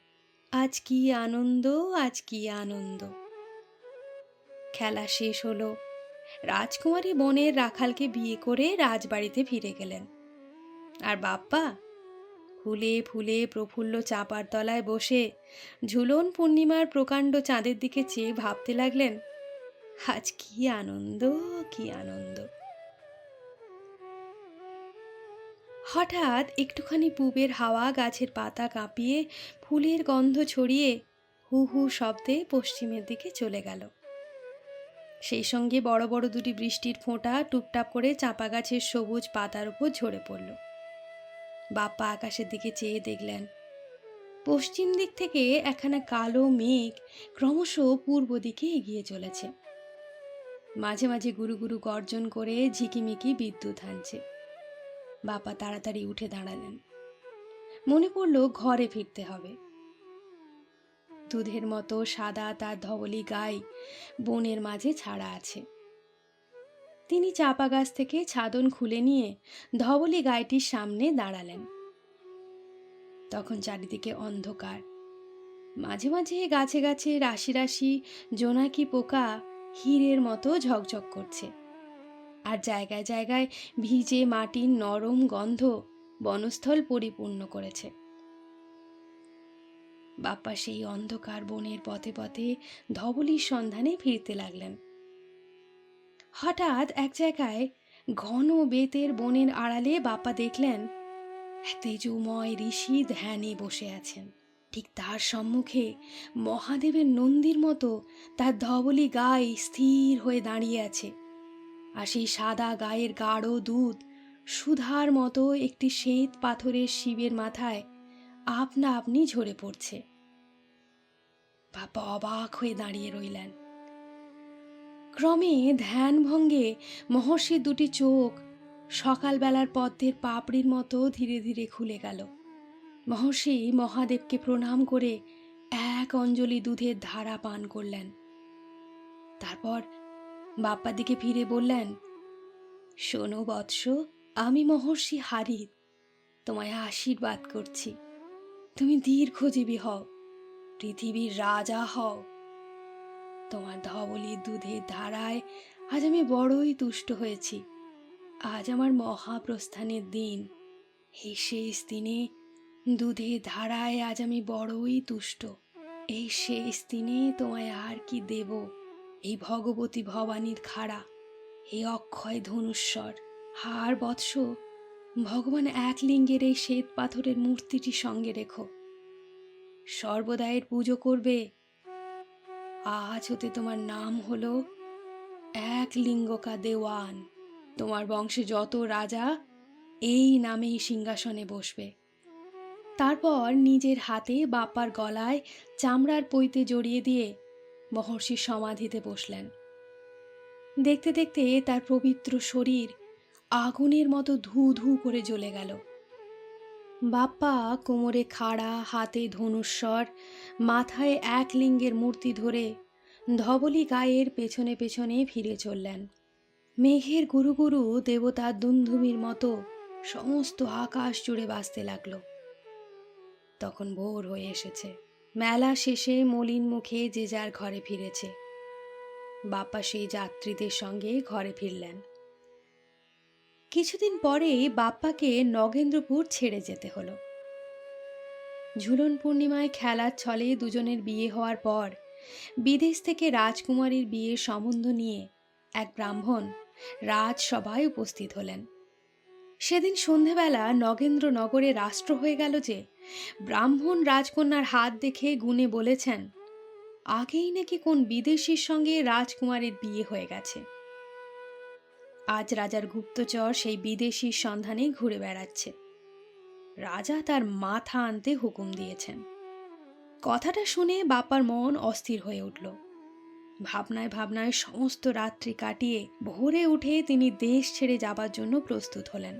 আজ কি আনন্দ, আজ কি আনন্দ। খেলা শেষ হলো। রাজকুমারী বনের রাখালকে বিয়ে করে রাজবাড়িতে ফিরে গেলেন। আর বাপ্পা ফুলে ফুলে প্রফুল্ল চাপার তলায় বসে ঝুলন পূর্ণিমার প্রকাণ্ড চাঁদের দিকে চেয়ে ভাবতে লাগলেন, আজ কি আনন্দ, কি আনন্দ। হঠাৎ একটুখানি পূবের হাওয়া গাছের পাতা কাঁপিয়ে ফুলের গন্ধ ছড়িয়ে হু হু শব্দে পশ্চিমের দিকে চলে গেল। সেই সঙ্গে বড় বড় দুটি বৃষ্টির ফোঁটা টুপটাপ করে চাঁপা গাছের সবুজ পাতার উপর ঝরে পড়ল। বাপ্পা আকাশের দিকে চেয়ে দেখলেন, পশ্চিম দিক থেকে একখানা কালো মেঘ ক্রমশ পূর্ব দিকে এগিয়ে চলেছে। মাঝে মাঝে গুরু গুরু গর্জন করে ঝিকিমিকি বিদ্যুৎ হানছে। বাপ্পা তাড়াতাড়ি উঠে দাঁড়ালেন। মনে পড়ল ঘরে ফিরতে হবে। দুধের মতো সাদা তার ধবলি গাই বনের মাঝে ছাড়া আছে। তিনি চাপা গাছ থেকে ছাদন খুলে নিয়ে ধবলি গাইটির সামনে দাঁড়ালেন। তখন চারিদিকে অন্ধকার। মাঝে মাঝে গাছে গাছে রাশি রাশি জোনাকি পোকা হীরের মতো ঝকঝক করছে, আর জায়গায় জায়গায় ভিজে মাটির নরম গন্ধ বনস্থল পরিপূর্ণ করেছে। বাপ্পা সেই অন্ধকার বনের পথে পথে ধবলির সন্ধানে ফিরতে লাগলেন। হঠাৎ এক জায়গায় ঘন বেতের বনের আড়ালে বাপ্পা দেখলেন এক তেজোময় ঋষি ধ্যানে বসে আছেন। ঠিক তার সম্মুখে মহাদেবের নন্দীর মতো তার ধবলি গায়ে স্থির হয়ে দাঁড়িয়ে আছে। আর সেই সাদা গায়ের গাঢ় দুধ সুধার মতো একটি শ্বেত পাথরের শিবের মাথায় আপনা আপনি ঝরে পড়ছে। বাবা অবাক হয়ে দাঁড়িয়ে রইলেন। ক্রমে ধ্যান ভঙ্গে মহর্ষির দুটি চোখ সকালবেলার পদ্মের পাপড়ির মতো ধীরে ধীরে খুলে গেল। মহর্ষি মহাদেবকে প্রণাম করে এক অঞ্জলি দুধের ধারা পান করলেন। তারপর বাপ্পার দিকে ফিরে বললেন, শোনো বৎস, আমি মহর্ষি হারিত তোমায় আশীর্বাদ করছি। তুমি দীর্ঘজীবী হও, পৃথিবীর রাজা হও। তোমার ধবলির দুধের ধারায় আজ আমি বড়ই তুষ্ট হয়েছি। আজ আমার মহাপ্রস্থানের দিন। এই শেষ দিনে দুধের ধারায় আজ আমি বড়ই তুষ্ট। এই শেষ দিনে তোমায় আর কি দেব? এই ভগবতী ভবানীর খাড়া, এই অক্ষয় ধনুস্বর। আর বৎস, ভগবান এক লিঙ্গের এই শ্বেত পাথরের মূর্তিটি সঙ্গে রেখো। সর্বদা এর পুজো করবে। আজ হতে তোমার নাম হলো এক লিঙ্গকা দেওয়ান। তোমার বংশে যত রাজা এই নামেই সিংহাসনে বসবে। তারপর নিজের হাতে বাপ্পার গলায় চামড়ার পৈতে জড়িয়ে দিয়ে মহর্ষির সমাধিতে বসলেন। দেখতে দেখতে তার পবিত্র শরীর আগুনের মতো ধু ধু করে জ্বলে গেল। বাপ্পা কোমরে খাড়া, হাতে ধনুস্বর, মাথায় এক লিঙ্গের মূর্তি ধরে ধবলি গায়ের পেছনে পেছনে ফিরে চললেন। মেঘের গুরু গুরু দেবতার দুন্ধুমির মতো সমস্ত আকাশ জুড়ে বাজতে লাগলো। তখন ভোর হয়ে এসেছে। মেলা শেষে মলিন মুখে যে যার ঘরে ফিরেছে। বাপ্পা সেই যাত্রীদের সঙ্গে ঘরে ফিরলেন। কিছুদিন পরে বাপ্পাকে নগেন্দ্রপুর ছেড়ে যেতে হলো। ঝুলন পূর্ণিমায় খেলার ছলে দুজনের বিয়ে হওয়ার পর বিদেশ থেকে রাজকুমারীর বিয়ের সম্বন্ধ নিয়ে এক ব্রাহ্মণ রাজসভায় উপস্থিত হলেন। সেদিন সন্ধেবেলা নগেন্দ্রনগরে রাষ্ট্র হয়ে গেল যে ব্রাহ্মণ রাজকন্যার হাত দেখে গুণে বলেছেন, আগেই নাকি কোন বিদেশির সঙ্গে রাজকুমারীর বিয়ে হয়ে গেছে। আজ রাজার গুপ্তচর সেই বিদেশির সন্ধানে ঘুরে বেড়াচ্ছে। রাজা তার মাথা আনতে হুকুম দিয়েছেন। কথাটা শুনে বাপ্পার মন অস্থির হয়ে উঠল। ভাবনায় ভাবনায় সমস্ত রাত্রি কাটিয়ে ভোরে উঠে তিনি দেশ ছেড়ে যাবার জন্য প্রস্তুত হলেন।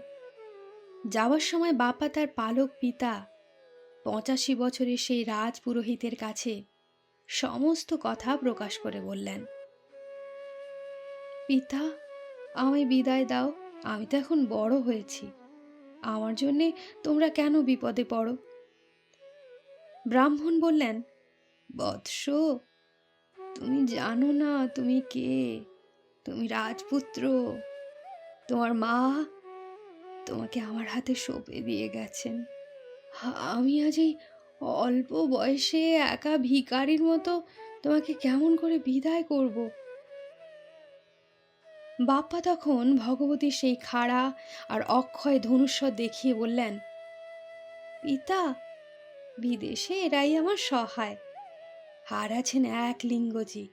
যাওয়ার সময় বাপ্পা তার পালক পিতা 85 বছরের সেই রাজ পুরোহিতের কাছে সমস্ত কথা প্রকাশ করে বললেন, পিতা, আমায় বিদায় দাও। আমি তো এখন বড় হয়েছি। আমার জন্যে তোমরা কেন বিপদে পড়ো? ব্রাহ্মণ বললেন, বৎস, তুমি জানো না তুমি কে? তুমি রাজপুত্র। তোমার মা তোমাকে আমার হাতে সঁপে দিয়ে গেছেন। আমি আজ এই অল্প বয়সে একা ভিখারির মতো তোমাকে কেমন করে বিদায় করব? বাপ্পা তখন ভগবতীর সেই খাড়া আর অক্ষয় ধনুস্বর দেখিয়ে বললেন, পিতা, বিদেশে এরাই আমার সহায়। আর আছেন এক লিঙ্গজি।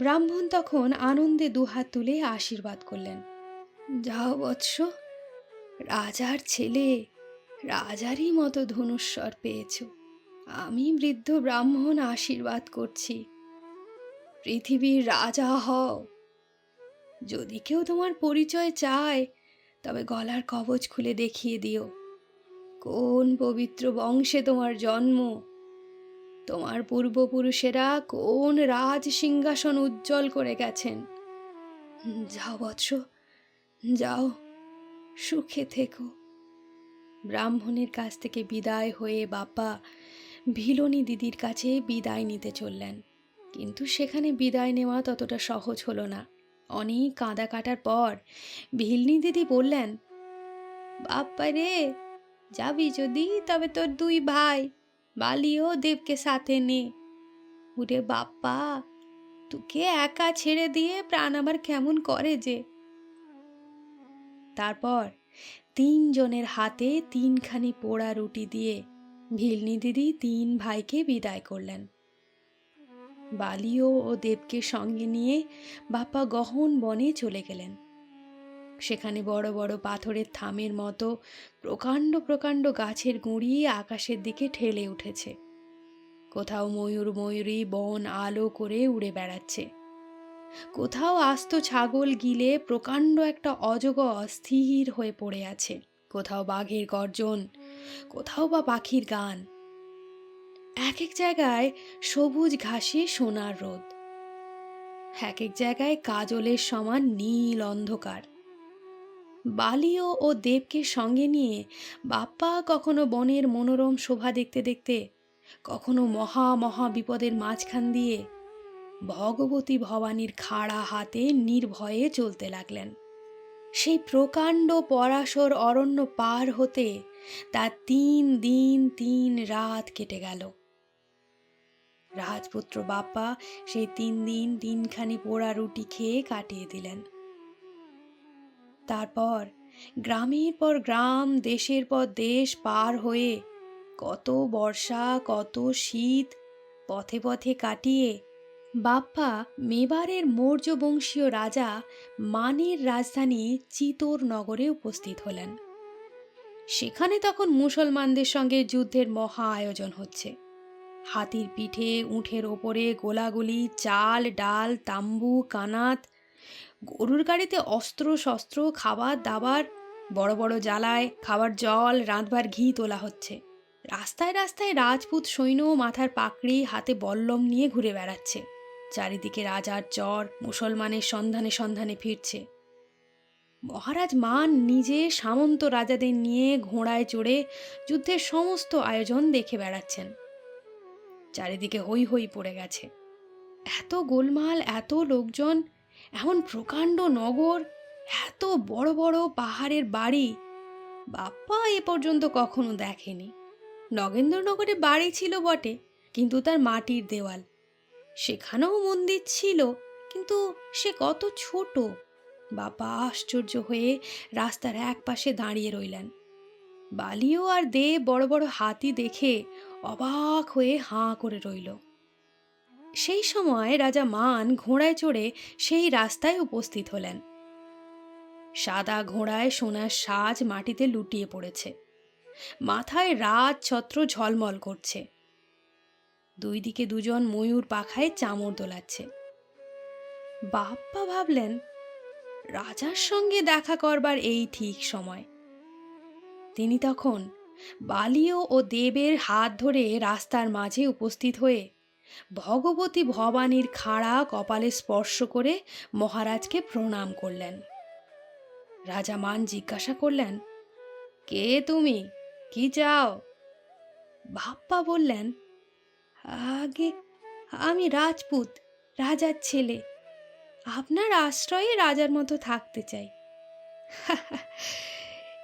ব্রাহ্মণ তখন আনন্দে দুহাত তুলে আশীর্বাদ করলেন, যাও বৎস, রাজার ছেলে, রাজারই মতো ধনুস্বর পেয়েছ। আমি বৃদ্ধ ব্রাহ্মণ আশীর্বাদ করছি, পৃথিবীর রাজা হও। যদি কেউ তোমার পরিচয় চায় তবে গলার কবচ খুলে দেখিয়ে দিও কোন পবিত্র বংশে তোমার জন্ম, তোমার পূর্বপুরুষেরা কোন রাজ সিংহাসন উজ্জ্বল করে গেছেন। যাও বৎস, যাও, সুখে থেকো। ব্রাহ্মণের কাছ থেকে বিদায় হয়ে বাপ্পা ভিলনী দিদির কাছে বিদায় নিতে চললেন। কিন্তু সেখানে বিদায় নেওয়া ততটা সহজ হলো না। অনেক কাঁদা কাটার পর ভিলনী দিদি বললেন, বাপ্পা রে, যাবি যদি তবে তোর 2 ভাই বালি ও দেবকে সাথে নে। উরে বাপ্পা, তোকে একা ছেড়ে দিয়ে প্রাণ আমার কেমন করে যে। তারপর 3 জনের হাতে 3খানি পোড়া রুটি দিয়ে ভিলনী দিদি 3 ভাইকে বিদায় করলেন। বালিও ও দেবকে সঙ্গে নিয়ে বাপ্পা গহন বনে চলে গেলেন। সেখানে বড় বড় পাথরের থামের মতো প্রকাণ্ড প্রকাণ্ড গাছের গুঁড়ি আকাশের দিকে ঠেলে উঠেছে। কোথাও ময়ূর ময়ূরী বন আলো করে উড়ে বেড়াচ্ছে, কোথাও আস্ত ছাগল গিলে প্রকাণ্ড একটা অজগর অস্থির হয়ে পড়ে আছে, কোথাও বাঘের গর্জন, কোথাও বা পাখির গান। এক এক জায়গায় সবুজ ঘাসে সোনার রোদ, এক এক জায়গায় কাজলের সমান নীল অন্ধকার। বালিও ও দেবকে সঙ্গে নিয়ে বাপ্পা কখনো বনের মনোরম শোভা দেখতে দেখতে, কখনো মহা মহা বিপদের মাঝখান দিয়ে ভগবতী ভবানীর খাড়া হাতে নির্ভয়ে চলতে লাগলেন। সেই প্রকাণ্ড পরাশর অরণ্য পার হতে তার 3 দিন 3 রাত কেটে গেল। রাজপুত্র বাপ্পা সেই 3 দিন 3খানি পোড়া রুটি খেয়ে কাটিয়ে দিলেন। তারপর গ্রামের পর গ্রাম, দেশের পর দেশ পার হয়ে কত বর্ষা কত শীত পথে পথে কাটিয়ে বাপ্পা মেবারের মৌর্য বংশীয় রাজা মানের রাজধানী চিতোর নগরে উপস্থিত হলেন। সেখানে তখন মুসলমানদের সঙ্গে যুদ্ধের মহা আয়োজন হচ্ছে। হাতির পিঠে উটের ওপরে গোলাগুলি, চাল ডাল তাম্বু কানাত, গরুর গাড়িতে অস্ত্র শস্ত্র, খাবার দাবার, বড় বড় জ্বালায় খাবার জল, রাঁধবার ঘি তোলা হচ্ছে। রাস্তায় রাস্তায় রাজপুত সৈন্য মাথার পাকড়ি হাতে বল্লম নিয়ে ঘুরে বেড়াচ্ছে। চারিদিকে রাজার চর মুসলমানের সন্ধানে সন্ধানে ফিরছে। মহারাজ মান নিজে সামন্ত রাজাদের নিয়ে ঘোড়ায় চড়ে যুদ্ধের সমস্ত আয়োজন দেখে বেড়াচ্ছেন। চারিদিকে হই হই পড়ে গেছে। এত গোলমাল, এত লোকজন, এমন প্রকাণ্ড নগর, এত বড় বড় পাহাড়ের বাড়ি বাপ্পা এ পর্যন্ত কখনো দেখেনি। নগেন্দ্রনগরে বাড়ি ছিল বটে, কিন্তু তার মাটির দেওয়াল। সেখানেও মন্দির ছিল, কিন্তু সে কত ছোট। বাপ্পা আশ্চর্য হয়ে রাস্তার এক পাশে দাঁড়িয়ে রইলেন। বালিও আর দেব বড় বড় হাতি দেখে অবাক হয়ে হাঁ করে রইল। সেই সময় রাজা মান ঘোড়ায় চড়ে সেই রাস্তায় উপস্থিত হলেন। সাদা ঘোড়ায় সোনার সাজ মাটিতে লুটিয়ে পড়েছে, মাথায় রাজ ছত্র ঝলমল করছে। দুই দিকে দুজন ময়ূর পাখায় চামর দোলাচ্ছে। বাপ্পা ভাবলেন, রাজার সঙ্গে দেখা করবার এই ঠিক সময়। তিনি তখন বালিও ও দেবের হাত ধরে রাস্তার মাঝে উপস্থিত হয়ে ভগবতী ভবানীর খাড়া কপালে স্পর্শ করে মহারাজকে প্রণাম করলেন। রাজা মান জিজ্ঞাসা করলেন, কে তুমি, কি চাও? বাপ্পা বললেন, আগে আমি রাজপুত, রাজার ছেলে। আপনার আশ্রয়ে রাজার মতো থাকতে চাই।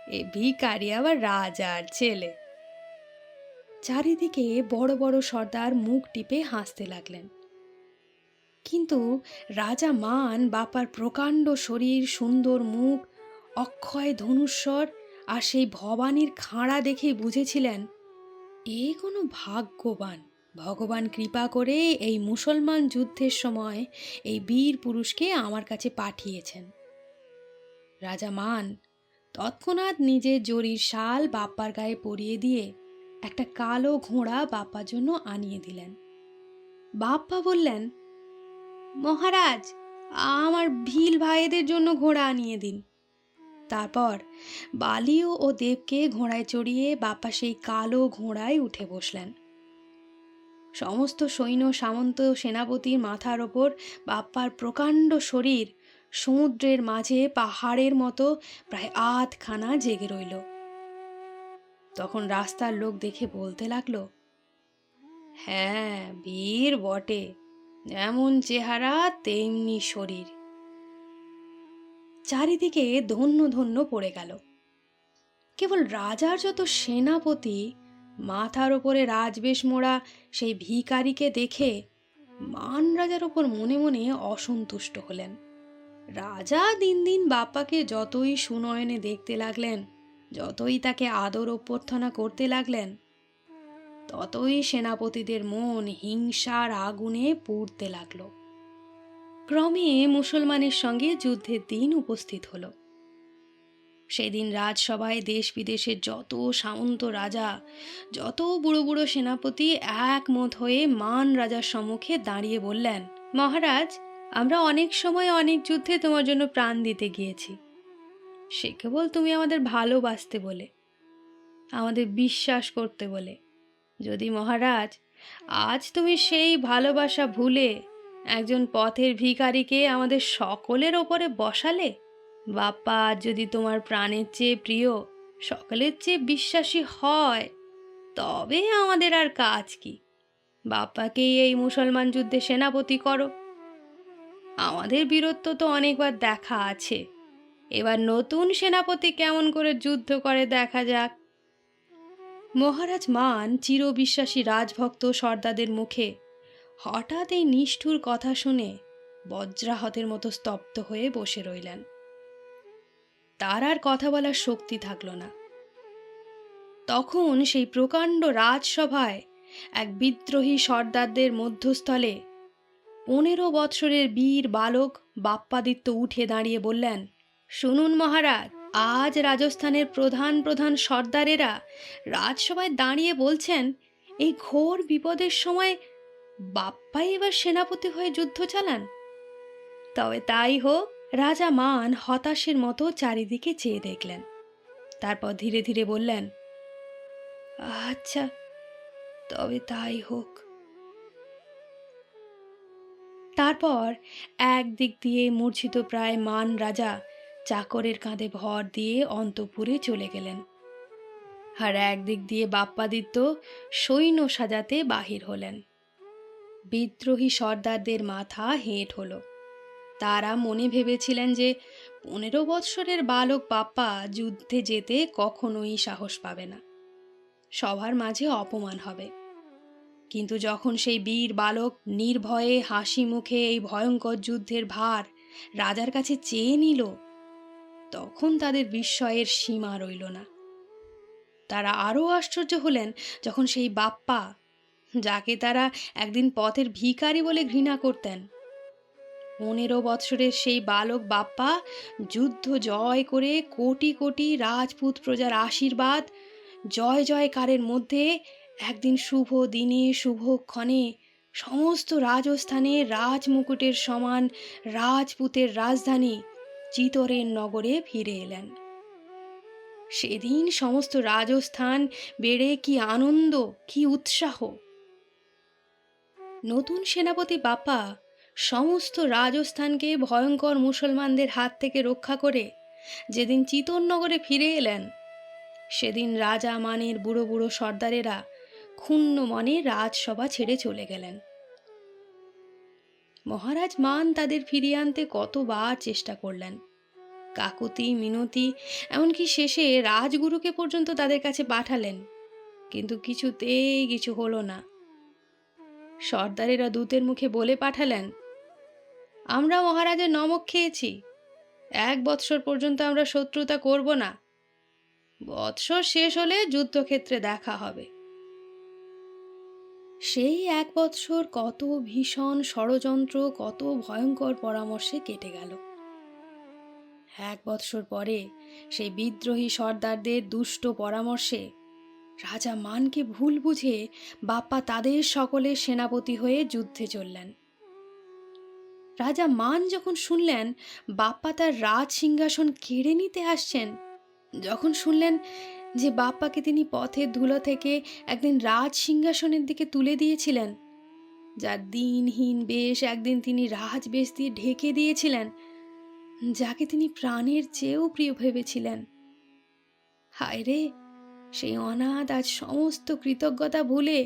এ ভিখারি আবার রাজার ছেলে। চারিদিকে বড় বড় সর্দার মুখ টিপে হাসতে লাগলেন। কিন্তু রাজা মান বাপার প্রকাণ্ড শরীর, সুন্দর মুখ, অক্ষয় ধনুস্বর আর সেই ভবানীর খাঁড়া দেখেই বুঝেছিলেন এ কোনো ভাগ্যবান, ভগবান কৃপা করে এই মুসলমান যুদ্ধের সময় এই বীর পুরুষকে আমার কাছে পাঠিয়েছেন। রাজা মান তৎক্ষণাৎ নিজের জরির শাল বাপ্পার গায়ে পরিয়ে দিয়ে একটা কালো ঘোড়া বাপ্পার জন্য আনিয়ে দিলেন। বাপ্পা বললেন, মহারাজ, আমার ভিল ভাইদের জন্য ঘোড়া আনিয়ে দিন। তারপর বালিও ও দেবকে ঘোড়ায় চড়িয়ে বাপ্পা সেই কালো ঘোড়ায় উঠে বসলেন। সমস্ত সৈন্য সামন্ত সেনাপতির মাথার ওপর বাপ্পার প্রকাণ্ড শরীর সমুদ্রের মাঝে পাহাড়ের মতো প্রায় আধখানা জেগে রইল। তখন রাস্তার লোক দেখে বলতে লাগলো, হ্যাঁ, বীর বটে, যেমন চেহারা তেমনি শরীর। চারিদিকে ধন্য ধন্য পড়ে গেল। কেবল রাজার যত সেনাপতি মাথার ওপরে রাজবেশ মোড়া সেই ভিখারিকে দেখে মান রাজার ওপর মনে মনে অসন্তুষ্ট হলেন। রাজা দিন দিন বাপ্পাকে যতই সুনয়নে দেখতে লাগলেন, যতই তাকে আদর অভ্যর্থনা করতে লাগলেন, ততই সেনাপতিদের মন হিংসার আগুনে পুড়তে লাগলো। ক্রমে মুসলমানের সঙ্গে যুদ্ধের দিন উপস্থিত হলো। সেদিন রাজসভায় দেশ বিদেশের যত সামন্ত রাজা, যত বুড়ো বুড়ো সেনাপতি একমত হয়ে মান রাজার সম্মুখে দাঁড়িয়ে বললেন, মহারাজ, আমরা অনেক সময় অনেক যুদ্ধে তোমার জন্য প্রাণ দিতে গিয়েছি। সে কেবল তুমি আমাদের ভালোবাসতে বলে, আমাদের বিশ্বাস করতে বলে। যদি মহারাজ আজ তুমি সেই ভালোবাসা ভুলে একজন পথের ভিখারিকে আমাদের সকলের ওপরে বসালে, বাপ্পা আজ যদি তোমার প্রাণের চেয়ে প্রিয়, সকলের চেয়ে বিশ্বাসী হয়, তবে আমাদের আর কাজ কি? বাপ্পাকেই এই মুসলমান যুদ্ধে সেনাপতি করো। আমাদের বীরত্ব তো অনেকবার দেখা আছে, এবার নতুন সেনাপতি কেমন করে যুদ্ধ করে দেখা যাক। মহারাজ মান চিরবিশ্বাসী রাজভক্ত সর্দারদের মুখে হঠাৎ এই নিষ্ঠুর কথা শুনে বজ্রাহতের মতো স্তব্ধ হয়ে বসে রইলেন। তার আর কথা বলার শক্তি থাকল না। তখন সেই প্রকাণ্ড রাজসভায় এক বিদ্রোহী সর্দারদের মধ্যস্থলে 15 বৎসরের বীর বালক বাপ্পাদিত্য উঠে দাঁড়িয়ে বললেন, শুনুন মহারাজ, আজ রাজস্থানের প্রধান প্রধান সর্দারেরা রাজসভায় দাঁড়িয়ে বলছেন, এই ঘোর বিপদের সময় বাপ্পাই এবার সেনাপতি হয়ে যুদ্ধ চালান। তবে তাই হোক। রাজা মান হতাশের মতো চারিদিকে চেয়ে দেখলেন, তারপর ধীরে ধীরে বললেন, আচ্ছা, তবে তাই হোক। তারপর একদিক দিয়ে মূর্ছিত প্রায় মান রাজা চাকরের কাঁধে ভর দিয়ে অন্তঃপুরে চলে গেলেন, আর একদিক দিয়ে বাপ্পাদিত্য সৈন্য সাজাতে বাহির হলেন। বিদ্রোহী সর্দারদের মাথা হেঁট হলো। তারা মনে ভেবেছিলেন যে 15 বৎসরের বালক বাপ্পা যুদ্ধে যেতে কখনোই সাহস পাবে না, সবার মাঝে অপমান হবে। কিন্তু যখন সেই বীর বালক নির্ভয়ে হাসি মুখে এই ভয়ঙ্কর যুদ্ধের ভার রাজার কাছে চেয়ে নিল, তখন তাদের বিস্ময়ের সীমা রইল না। তারা আরও আশ্চর্য হলেন যখন সেই বাপ্পা, যাকে তারা একদিন পথের ভিখারি বলে ঘৃণা করতেন, 15 বৎসরের সেই বালক বাপ্পা যুদ্ধ জয় করে কোটি কোটি রাজপুত প্রজার আশীর্বাদ জয় জয়কারের মধ্যে একদিন শুভ দিনে শুভক্ষণে সমস্ত রাজস্থানে রাজমুকুটের সমান রাজপুতের রাজধানী চিতোরের নগরে ফিরে এলেন। সেদিন সমস্ত রাজস্থান বেড়ে কি আনন্দ, কি উৎসাহ! নতুন সেনাপতি বাপ্পা সমস্ত রাজস্থানকে ভয়ঙ্কর মুসলমানদের হাত থেকে রক্ষা করে যেদিন চিতোরনগরে ফিরে এলেন, সেদিন রাজা মানের বুড়ো বুড়ো সর্দারেরা ক্ষুণ্ণ মনে রাজসভা ছেড়ে চলে গেলেন। মহারাজ মান তাদের ফিরিয়ে আনতে কতবার চেষ্টা করলেন, কাকুতি মিনতি, এমনকি শেষে রাজগুরুকে পর্যন্ত তাদের কাছে পাঠালেন, কিন্তু কিছুতেই কিছু হলো না। সর্দারেরা দূতের মুখে বলে পাঠালেন, আমরা মহারাজের নমক খেয়েছি, 1 বৎসর পর্যন্ত আমরা শত্রুতা করব না, বৎসর শেষ হলে যুদ্ধক্ষেত্রে দেখা হবে। সেই 1 বৎসর কত ভীষণ ষড়যন্ত্র, কত ভয়ঙ্কর পরামর্শে কেটে গেল। 1 বৎসর পরে সেই বিদ্রোহী সর্দারদের দুষ্ট পরামর্শে রাজা মানকে ভুল বুঝে বাপ্পা তাদের সকলের সেনাপতি হয়ে যুদ্ধে চললেন। রাজা মান যখন শুনলেন বাপ্পা তার রাজ সিংহাসন কেড়ে নিতে আসছেন, যখন শুনলেন যে বাপ্পাকে তিনি পথের ধুলো থেকে একদিন রাজ সিংহাসনের দিকে তুলে দিয়েছিলেন, যার দিনহীন বেশ একদিন তিনি রাজবেশ দিয়ে ঢেকে দিয়েছিলেন, যাকে তিনি প্রাণের চেয়েও প্রিয় ভেবেছিলেন, হায় রে, সেই অনাথ আজ সমস্ত কৃতজ্ঞতা ভুলে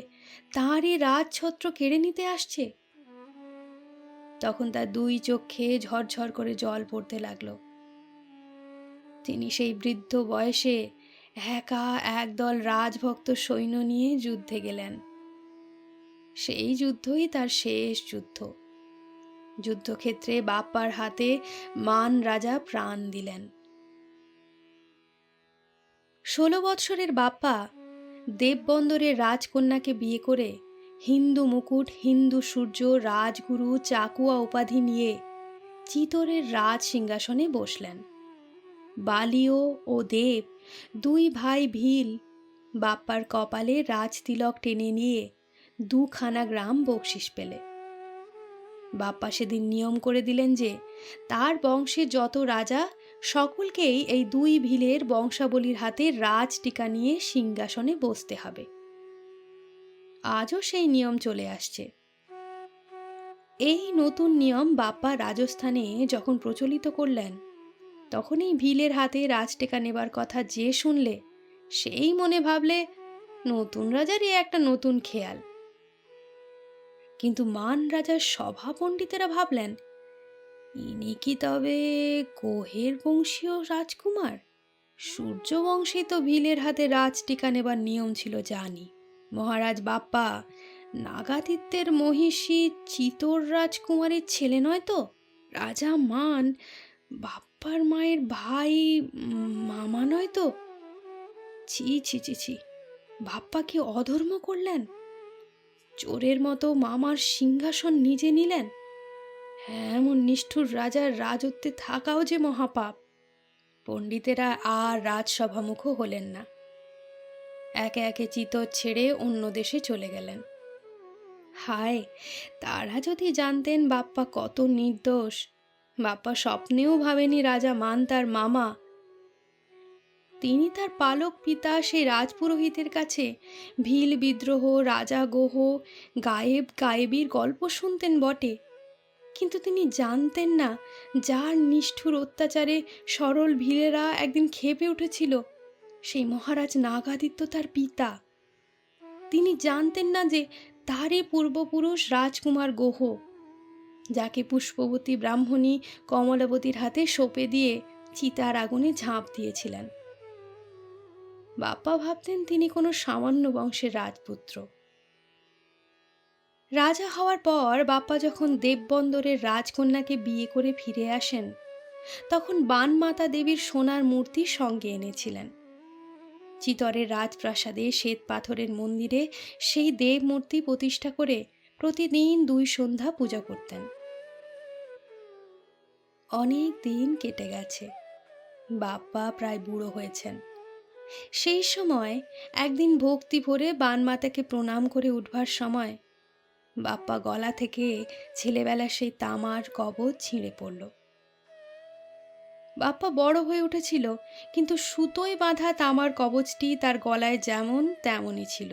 তাঁরই রাজছত্র কেড়ে নিতে আসছে। তখন তার 2 চোখে ঝরঝর করে জল পড়তে লাগলো। তিনি সেই বৃদ্ধ বয়সে একা একদল রাজভক্ত সৈন্য নিয়ে যুদ্ধে গেলেন। সেই যুদ্ধই তার শেষ যুদ্ধ। যুদ্ধক্ষেত্রে বাপ্পার হাতে মান রাজা প্রাণ দিলেন। 16 বৎসরের বাপ্পা দেববন্দরের রাজকন্যাকে বিয়ে করে হিন্দু মুকুট, হিন্দু সূর্য, রাজগুরু, চাকুয়া উপাধি নিয়ে চিতোরের রাজ সিংহাসনে বসলেন। বালিও ও দেব, দুই ভাই ভিল, বাপ্পার কপালে রাজতিলক টেনে নিয়ে দুখানা গ্রাম বকশিস পেলে। বাপ্পা সেদিন নিয়ম করে দিলেন যে তার বংশে যত রাজা সকলকেই এই দুই ভিলের বংশাবলীর হাতে রাজ টিকা নিয়ে সিংহাসনে বসতে হবে। আজও সেই নিয়ম চলে আসছে। এই নতুন নিয়ম বাপ্পা রাজস্থানে যখন প্রচলিত করলেন, তখন এই ভিলের হাতে রাজটেকা নেবার কথা যে শুনলে সেই মনে ভাবলে নতুন রাজারই একটা নতুন খেয়াল। কিন্তু মান রাজার সভা পণ্ডিতেরা ভাবলেন, ইনি কি তবে কোহের বংশীয় রাজকুমার? সূর্যবংশী তো ভিলের হাতে রাজ টিকা নেবার নিয়ম ছিল জানি। মহারাজ বাপ্পা নাগাদিত্যের মহিষী চিতোর রাজকুমারীর ছেলে নয় তো? রাজা মান বাপ্পার মায়ের ভাই, মামা নয় তো? ছি ছি ছি ছি, বাপ্পা কি অধর্ম করলেন? চোরের মতো মামার সিংহাসন নিজে নিলেন। এমন নিষ্ঠুর রাজার রাজত্বে থাকাও যে মহাপাপ। পণ্ডিতেরা আর রাজসভামুখও হলেন না, একে একে চিতোর ছেড়ে অন্য দেশে চলে গেলেন। হায়, তারা যদি জানতেন বাপ্পা কত নির্দোষ! বাপ্পা স্বপ্নেও ভাবেনি রাজা মান তার মামা। তিনি তার পালক পিতা সেই রাজপুরোহিতের কাছে ভিল বিদ্রোহ, রাজা গোহ, গায়েব গায়েবীর গল্প শুনতেন বটে, কিন্তু তিনি জানতেন না যার নিষ্ঠুর অত্যাচারে সরল ভিলেরা একদিন ক্ষেপে উঠেছিল সেই মহারাজ নাগাদিত্য তার পিতা। তিনি জানতেন না যে তারই পূর্বপুরুষ রাজকুমার গোহ, যাকে পুষ্পবতী ব্রাহ্মণী কমলাবতীর হাতে সঁপে দিয়ে চিতার আগুনে ঝাঁপ দিয়েছিলেন। বাপ্পা ভাবতেন তিনি কোনো সামান্য বংশের রাজপুত্র। রাজা হওয়ার পর বাপ্পা যখন দেববন্দরের রাজকন্যাকে বিয়ে করে ফিরে আসেন, তখন বানমাতা দেবীর সোনার মূর্তি সঙ্গে এনেছিলেন। চিতরের রাজপ্রাসাদে শ্বেত পাথরের মন্দিরে সেই দেব মূর্তি প্রতিষ্ঠা করে প্রতিদিন 2 সন্ধ্যা পূজা করতেন। অনেক দিন কেটে গেছে, বাপ্পা প্রায় বুড়ো হয়েছেন। সেই সময় একদিন ভক্তি ভরে বানমাতাকে প্রণাম করে উঠবার সময় বাপ্পা গলা থেকে ছেলেবেলার সেই তামার কবচ ছিঁড়ে পড়ল। বাপ্পা বড় হয়ে উঠেছিল, কিন্তু সুতোয় বাঁধা তামার কবচটি তার গলায় যেমন তেমনই ছিল।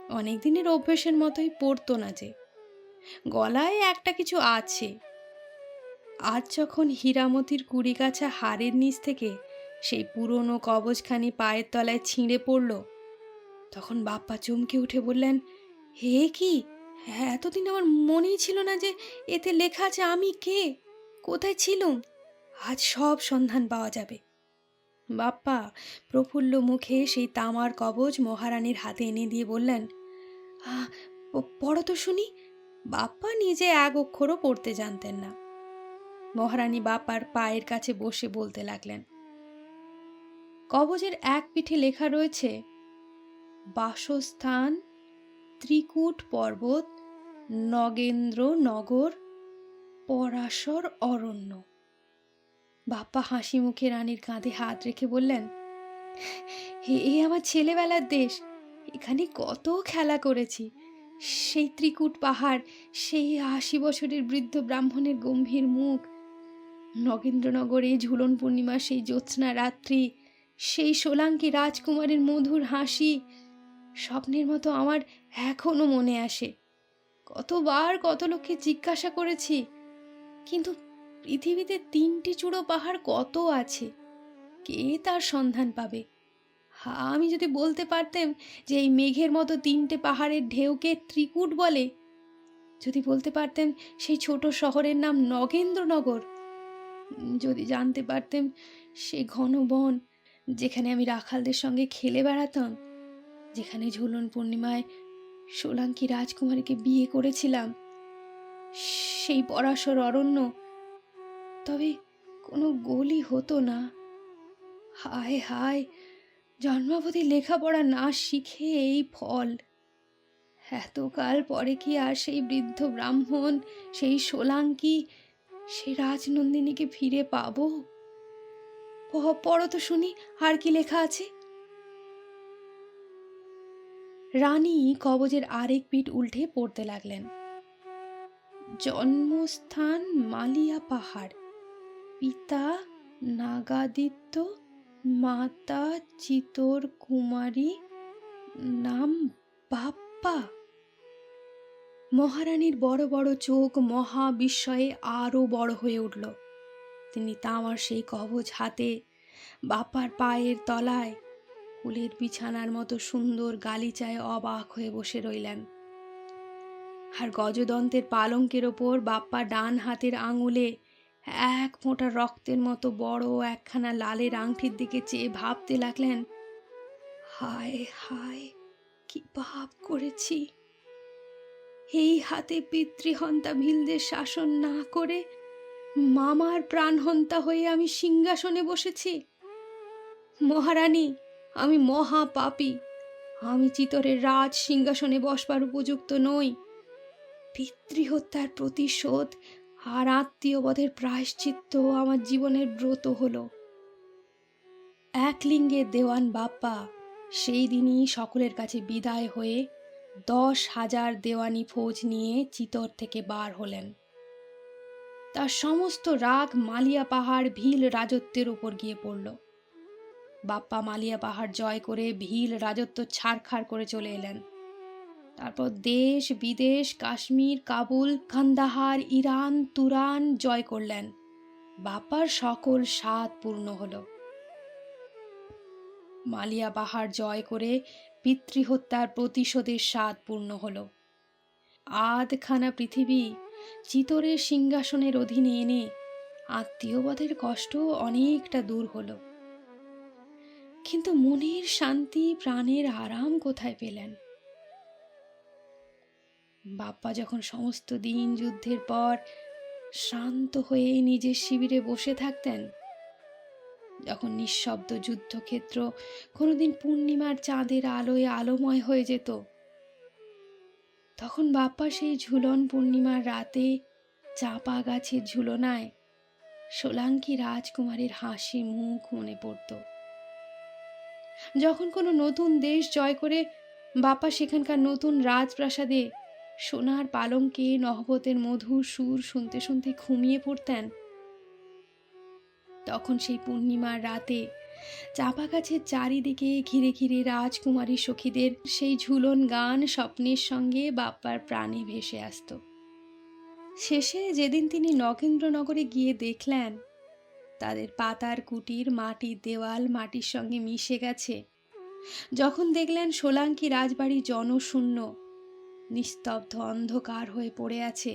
অনেক দিনের অভ্যেসের মতোই পড়তো না যে, গলায় একটা কিছু আছে। আজ যখন হীরামতির কুড়িগাছা হাড়ের নিচ থেকে সেই পুরনো কবচখানি পায়ের তলায় ছিঁড়ে পড়ল, তখন বাপ্পা চমকে উঠে বললেন, হে কি! এতদিন আমার মনেই ছিল না যে এতে লেখা আছে আমি কে, কোথায় ছিলুম। আজ সব সন্ধান পাওয়া যাবে। বাপ্পা প্রফুল্ল মুখে সেই তামার কবচ মহারানীর হাতে এনে দিয়ে বললেন, পড়ো তো শুনি। বাপ্পা নিজে এক অক্ষরও পড়তে জানতেন না। মহারানী বাপ্পার পায়ের কাছে বসে বলতে লাগলেন। কবচের এক পিঠে লেখা রয়েছে, বাসস্থান ত্রিকূট পর্বত, নগেন্দ্র নগর, পরাশর অরণ্য। বাপ্পা হাসি মুখে রানীর কাঁধে হাত রেখে বললেন, এ আমার ছেলেবেলার দেশ, এখানে কত খেলা করেছি। সেই ত্রিকূট পাহাড়, সেই 80 বছরের বৃদ্ধ ব্রাহ্মণের গম্ভীর মুখ, নগেন্দ্রনগরে ঝুলন পূর্ণিমা সেই জ্যোৎস্না রাত্রি, সেই সোলাঙ্কি রাজকুমারের মধুর হাসি স্বপ্নের মতো আমার এখনো মনে আসে। কতবার কত লোককে জিজ্ঞাসা করেছি, কিন্তু পৃথিবীতে 3টি চূড়ো পাহাড় কত আছে, কে তার সন্ধান পাবে? আমি যদি বলতে পারতাম যে এই মেঘের মতো 3টে পাহাড়ের ঢেউকে ত্রিকূট বলে, যদি বলতে পারতাম সেই ছোট শহরের নাম নগেন্দ্রনগর, যদি জানতে পারতাম সেই ঘন বন যেখানে আমি রাখালদের সঙ্গে খেলে বেড়াতাম, যেখানে ঝুলন পূর্ণিমায় সোলাঙ্কি রাজকুমারীকে বিয়ে করেছিলাম, সেই পরাশর অরণ্য, তবে কোনো গোলই হতো না। হায় হায়, জন্মাবধি লেখাপড়া না শিখে এই ফল। এতকাল পরে কি আর সেই বৃদ্ধ ব্রাহ্মণ, সেই সোলাঙ্কি, সেই রাজনন্দিনীকে ফিরে পাবো? পড়ো তো শুনি, আর কি লেখা আছে? রানী কবজের আরেক পিঠ উল্টে পড়তে লাগলেন। জন্মস্থান মালিয়া পাহাড়, পিতা নাগাদিত্য, মাতা চিতর কুমারী, নাম বাপ্পা। মহারানীর বড় বড় চোখ মহা বিস্ময়ে আরো বড় হয়ে উঠল। তিনি তামার সেই কবজ হাতে বাপ্পার পায়ের তলায় ফুলের বিছানার মতো সুন্দর গালিচায় অবাক হয়ে বসে রইলেন। আর গজদন্তের পালঙ্কের ওপর বাপ্পা ডান হাতের আঙুলে এক ফোঁটা রক্তের মতো বড় একখানা লালের আংটির দিকে চেয়ে ভাবতে লাগলেন, হায় হায়, কি পাপ করেছি! এই হাতে পিতৃহন্তা ভিলদের শাসন না করে মামার প্রাণহন্তা হয়ে আমি সিংহাসনে বসেছি। মহারানী, আমি মহা পাপী। আমি চিতরের রাজ সিংহাসনে বসবার উপযুক্ত নই। পিতৃহত্যার প্রতিশোধ আর আত্মীয়বধের প্রায়শ্চিত্ত আমার জীবনের ব্রত হলো। একলিঙ্গের দেওয়ান বাপ্পা সেই দিনই সকলের কাছে বিদায় হয়ে 10,000 দেওয়ানি ফৌজ নিয়ে চিতর থেকে বার হলেন। তার সমস্ত রাগ মালিয়া পাহাড় ভিল রাজত্বের উপর গিয়ে পড়ল। বাপ্পা মালিয়া পাহাড় জয় করে ভিল রাজত্ব ছাড়খাড় করে চলে এলেন। তারপর দেশ বিদেশ, কাশ্মীর, কাবুল, কান্দাহার, ইরান, তুরান জয় করলেন। বাপ্পার সকল স্বাদ পূর্ণ হলো। মালিয়া পাহাড় জয় করে পিতৃহত্যার প্রতিশোধের স্বাদ পূর্ণ হলো। আধখানা পৃথিবী চিতরের সিংহাসনের অধীনে এনে আত্মীয়বধের কষ্ট অনেকটা দূর হলো। কিন্তু মনের শান্তি, প্রাণের আরাম কোথায় পেলেন? বাপ্পা যখন সমস্ত দিন যুদ্ধের পর শান্ত হয়ে নিজের শিবিরে বসে থাকতেন, যখন নিঃশব্দ যুদ্ধক্ষেত্র কোনোদিন পূর্ণিমার চাঁদের আলোয় আলোময় হয়ে যেত, তখন বাপ্পা সেই ঝুলন পূর্ণিমার রাতে চাপা গাছের ঝুলনায় সোলাঙ্কি রাজকুমারীর হাসি মুখ মনে পড়ত। যখন কোনো নতুন দেশ জয় করে বাপ্পা সেখানকার নতুন রাজপ্রাসাদে সোনার পালঙ্কে নহবতের মধুর সুর শুনতে শুনতে ঘুমিয়ে পড়তেন, তখন সেই পূর্ণিমার রাতে চাপা গাছের চারিদিকে ঘিরে ঘিরে রাজকুমারী সখীদের সেই ঝুলন গান স্বপ্নের সঙ্গে বাপ্পার প্রাণে ভেসে আসত। শেষে যেদিন তিনি নগেন্দ্রনগরে গিয়ে দেখলেন তাদের পাতার কুটির মাটির দেওয়াল মাটির সঙ্গে মিশে গেছে, যখন দেখলেন সোলাঙ্কি রাজবাড়ি জনশূন্য, নিস্তব্ধ অন্ধকার হয়ে পড়ে আছে,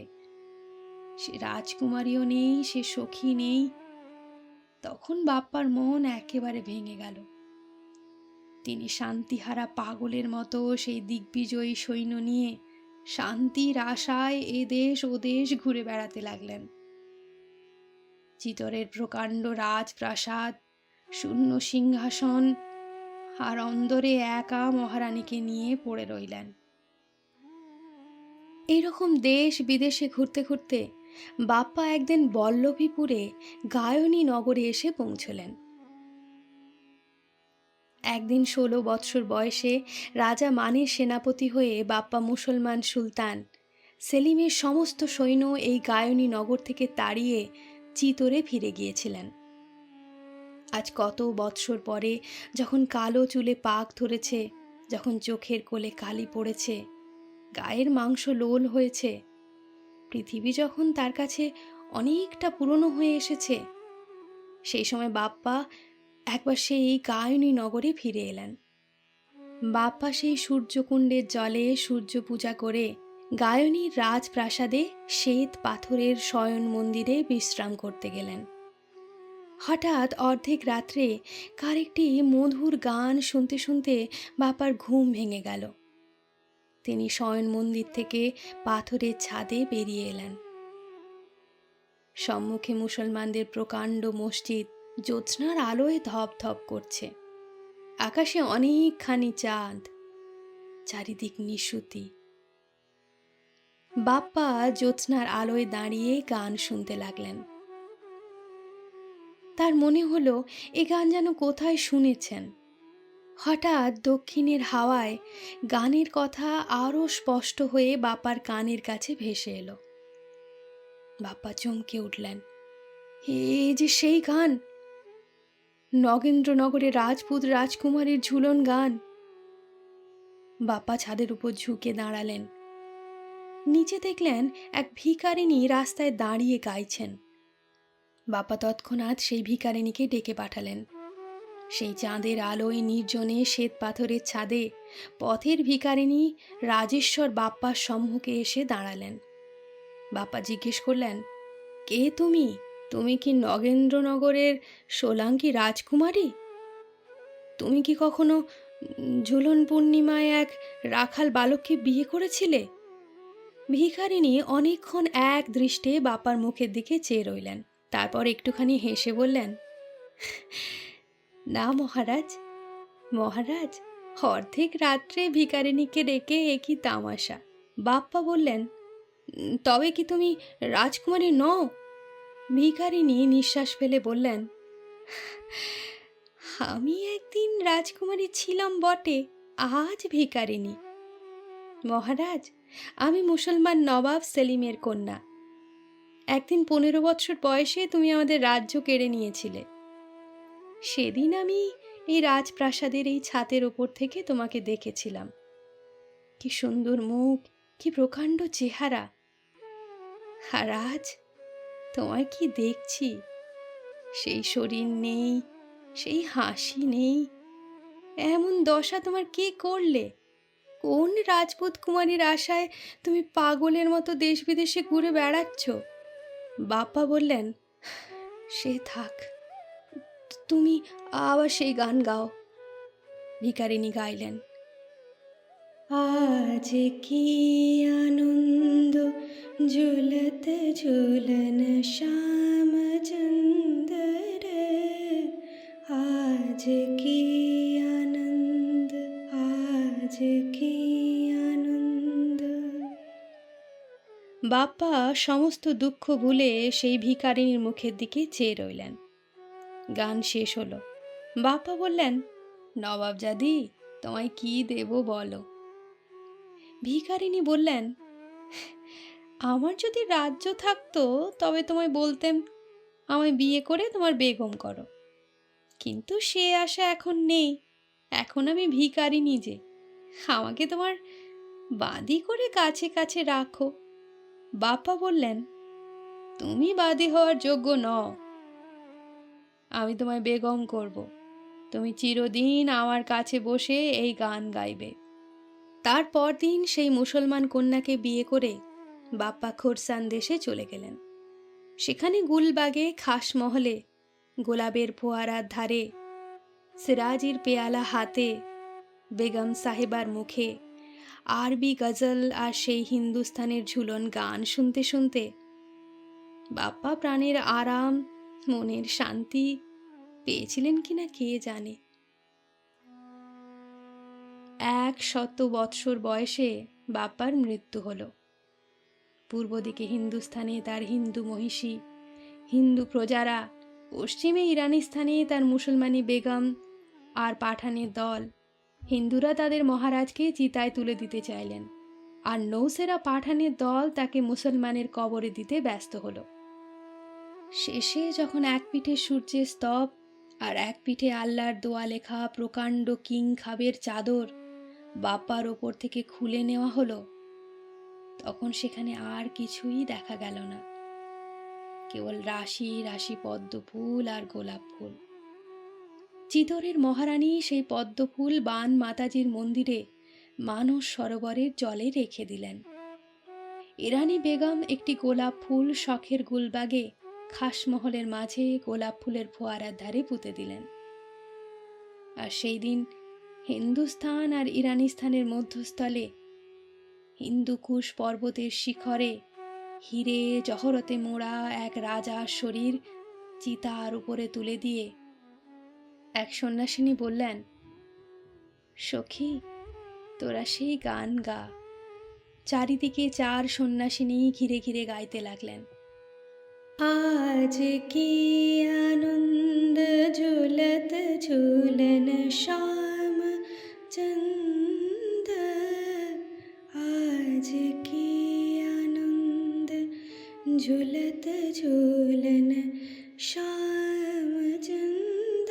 সে রাজকুমারীও নেই, সে সখী নেই, তখন বাপ্পার মন একেবারে ভেঙে গেল। তিনি শান্তিহারা পাগলের মতো সেই দিগ্বিজয়ী সৈন্য নিয়ে শান্তির আশায় এ দেশ ও দেশ ঘুরে বেড়াতে লাগলেন। চিতরের প্রকাণ্ড রাজপ্রাসাদ, শূন্য সিংহাসন আর অন্দরে একা মহারানীকে নিয়ে পড়ে রইলেন। এইরকম দেশ বিদেশে ঘুরতে ঘুরতে বাপ্পা একদিন বল্লভীপুরে গায়নী নগরে এসে পৌঁছলেন। একদিন 16 বৎসর বয়সে রাজা মানের সেনাপতি হয়ে বাপ্পা মুসলমান সুলতান সেলিমের সমস্ত সৈন্য এই গায়নী নগর থেকে তাড়িয়ে চিতরে ফিরে গিয়েছিলেন। আজ কত বৎসর পরে যখন কালো চুলে পাক ধরেছে, যখন চোখের কোলে কালি পড়েছে, গায়ের মাংস লোল হয়েছে, পৃথিবী যখন তার কাছে অনেকটা পুরনো হয়ে এসেছে, সেই সময় বাপ্পা একবার সেই গায়নী নগরে ফিরে এলেন। বাপ্পা সেই সূর্যকুণ্ডের জলে সূর্য পূজা করে গায়নীর রাজপ্রাসাদে শ্বেত পাথরের শয়ন মন্দিরে বিশ্রাম করতে গেলেন। হঠাৎ অর্ধেক রাত্রে কার একটি মধুর গান শুনতে শুনতে বাপ্পার ঘুম ভেঙে গেল। তিনি শয়ন মন্দির থেকে পাথরের ছাদে বেরিয়ে এলেন। সম্মুখে মুসলমানদের প্রকাণ্ড মসজিদ জ্যোৎস্নার আলোয় ধপ ধপ করছে, আকাশে অনেকখানি চাঁদ, চারিদিক নিশুতি। বাপ্পা জ্যোৎস্নার আলোয় দাঁড়িয়ে গান শুনতে লাগলেন। তার মনে হলো এ গান যেন কোথায় শুনেছেন। হঠাৎ দক্ষিণের হাওয়ায় গানের কথা আরো স্পষ্ট হয়ে বাপ্পার কানের কাছে ভেসে এলো। বাপ্পা চমকে উঠলেন। এ যে সেই গান, নগেন্দ্রনগরের রাজপুত রাজকুমারীর ঝুলন গান। বাপ্পা ছাদের উপর ঝুঁকে দাঁড়ালেন। নিচে দেখলেন এক ভিখারিনী রাস্তায় দাঁড়িয়ে গাইছেন। বাপ্পা তৎক্ষণাৎ সেই ভিখারিনীকে ডেকে পাঠালেন। সেই চাঁদের আলোয় নির্জনে শ্বেত পাথরের ছাদে পথের ভিখারিনী রাজেশ্বর বাপ্পার সম্মুখে এসে দাঁড়ালেন। বাপ্পা জিজ্ঞেস করলেন, কে তুমি? তুমি কি নগেন্দ্রনগরের সোলাঙ্কি রাজকুমারী? তুমি কি কখনো ঝুলন পূর্ণিমায় এক রাখাল বালককে বিয়ে করেছিলে? ভিখারিনী অনেকক্ষণ এক দৃষ্টে বাপ্পার মুখের দিকে চেয়ে রইলেন। তারপর একটুখানি হেসে বললেন, না মহারাজ, মহারাজ, অর্ধেক রাত্রে ভিখারিনীকে ডেকে একই তামাশা। বাপ্পা বললেন, তবে কি তুমি রাজকুমারী নও? ভিখারিনী নিঃশ্বাস ফেলে বললেন, আমি একদিন রাজকুমারী ছিলাম বটে, আজ ভিখারিনী। মহারাজ, আমি মুসলমান নবাব সেলিমের কন্যা। একদিন 15 বৎসর বয়সে তুমি আমাদের রাজ্য কেড়ে নিয়েছিলে। সেদিন আমি এই রাজপ্রাসাদের এই ছাদের ওপর থেকে তোমাকে দেখেছিলাম। কি সুন্দর মুখ, কি প্রকাণ্ড চেহারা! আর আজ তোমায় কি দেখছি, সেই শরীর নেই, সেই হাসি নেই। এমন দশা তোমার কে করলে? কোন রাজপুত কুমারীর আশায় তুমি পাগলের মতো দেশ বিদেশে ঘুরে বেড়াচ্ছ? বাপ্পা বললেন, সে থাক, তুমি আবার সেই গান গাও। ভিখারিনী গাইলেন, আজ কি আনন্দ ঝুলত ঝুলন শ্যাম চন্দর, আজ কি আনন্দ, আজ কি আনন্দ। বাপ্পা সমস্ত দুঃখ ভুলে সেই ভিখারিনীর মুখের দিকে চেয়ে রইলেন। গান শেষ হলো। বাপ্পা বললেন, নবাবজাদি, তোমায় কি দেব বলো? ভিখারিনী বললেন, আমার যদি রাজ্য থাকতো তবে তোমায় বলতেম আমায় বিয়ে করে তোমার বেগম করো, কিন্তু সে আশা এখন নেই। এখন আমি ভিখারিনী, যে আমাকে তোমার বাদী করে কাছে কাছে রাখো। বাপ্পা বললেন, তুমি বাদী হওয়ার যোগ্য নও। আমি তোমায় বেগম করব। তুমি চিরদিন আমার কাছে বসে এই গান গাইবে। তারপর দিন সেই মুসলমান কন্যাকে বিয়ে করে বাপ্পা খোরসান দেশে চলে গেলেন। সেখানে গুলবাগে খাসমহলে গোলাপের ফোয়ারার ধারে সিরাজির পেয়ালা হাতে বেগম সাহেবার মুখে আরবি গজল আর সেই হিন্দুস্তানের ঝুলন গান শুনতে শুনতে বাপ্পা প্রাণের আরাম, মনের শান্তি পেয়েছিলেন কিনা কে জানে। 100 বৎসর বয়সে বাপ্পার মৃত্যু হলো। পূর্ব দিকে হিন্দুস্থানে তার হিন্দু মহিষী, হিন্দু প্রজারা, পশ্চিমে ইরানিস্তানে তার মুসলমানি বেগম আর পাঠানের দল। হিন্দুরা তাদের মহারাজকে চিতায় তুলে দিতে চাইলেন, আর নৌসেরা পাঠানের দল তাকে মুসলমানের কবরে দিতে ব্যস্ত হলো। শেষে যখন এক পিঠে সূর্যের স্তব আর এক পিঠে আল্লাহর দোয়া লেখা প্রকাণ্ড কিং খাবের চাদর বাপ্পার ওপর থেকে খুলে নেওয়া হলো, তখন সেখানে আর কিছুই দেখা গেল না, কেবল রাশি রাশি পদ্ম ফুল আর গোলাপ ফুল। চিতরের মহারানী সেই পদ্ম ফুল বান মাতাজির মন্দিরে মানস সরোবরের জলে রেখে দিলেন। ইরানি বেগম একটি গোলাপ ফুল শখের গুলবাগে খাসমহলের মাঝে গোলাপ ফুলের ফোয়ারার ধারে পুঁতে দিলেন। আর সেই দিন হিন্দুস্থান আর ইরানিস্তানের মধ্যস্থলে হিন্দুকুশ পর্বতের শিখরে হিরে জহরতে মোড়া এক রাজার শরীর চিতার উপরে তুলে দিয়ে এক সন্ন্যাসিনী বললেন, সখী, তোরা সেই গান গা। চারিদিকে 4 সন্ন্যাসিনী ঘিরে ঘিরে গাইতে লাগলেন। আজ কি আনন্দ ঝুলত ঝুलन শ্যাম চন্দ, আজ কি আনন্দ ঝুলত ঝুलन শ্যাম চন্দ,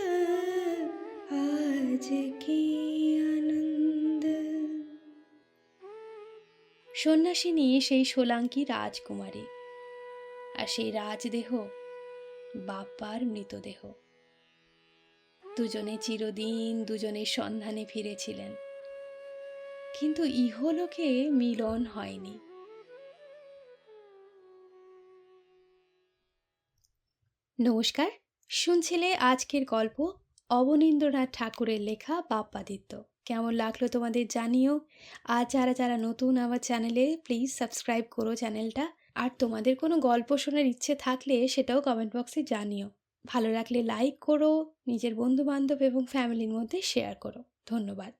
আজ কি আনন্দ। সন্ন্যাসিনী সেই সোলাঙ্কি রাজকুমারী, আর সেই রাজদেহ বাপ্পার মৃতদেহ। দুজনে চিরদিন দুজনের সন্ধানে ফিরেছিলেন, কিন্তু ইহলোকে মিলন হয়নি। নমস্কার, শুনছিলে আজকের গল্প অবনীন্দ্রনাথ ঠাকুরের লেখা বাপ্পাদিত্য। কেমন লাগলো তোমাদের জানিও। আর যারা যারা নতুন আমার চ্যানেলে, প্লিজ সাবস্ক্রাইব করো চ্যানেলটা। আর তোমাদের কোনো গল্প শোনার ইচ্ছে থাকলে সেটাও কমেন্ট বক্সে জানিও। ভালো লাগলে লাইক করো, নিজের বন্ধু বান্ধব এবং ফ্যামিলির মধ্যে শেয়ার করো। ধন্যবাদ।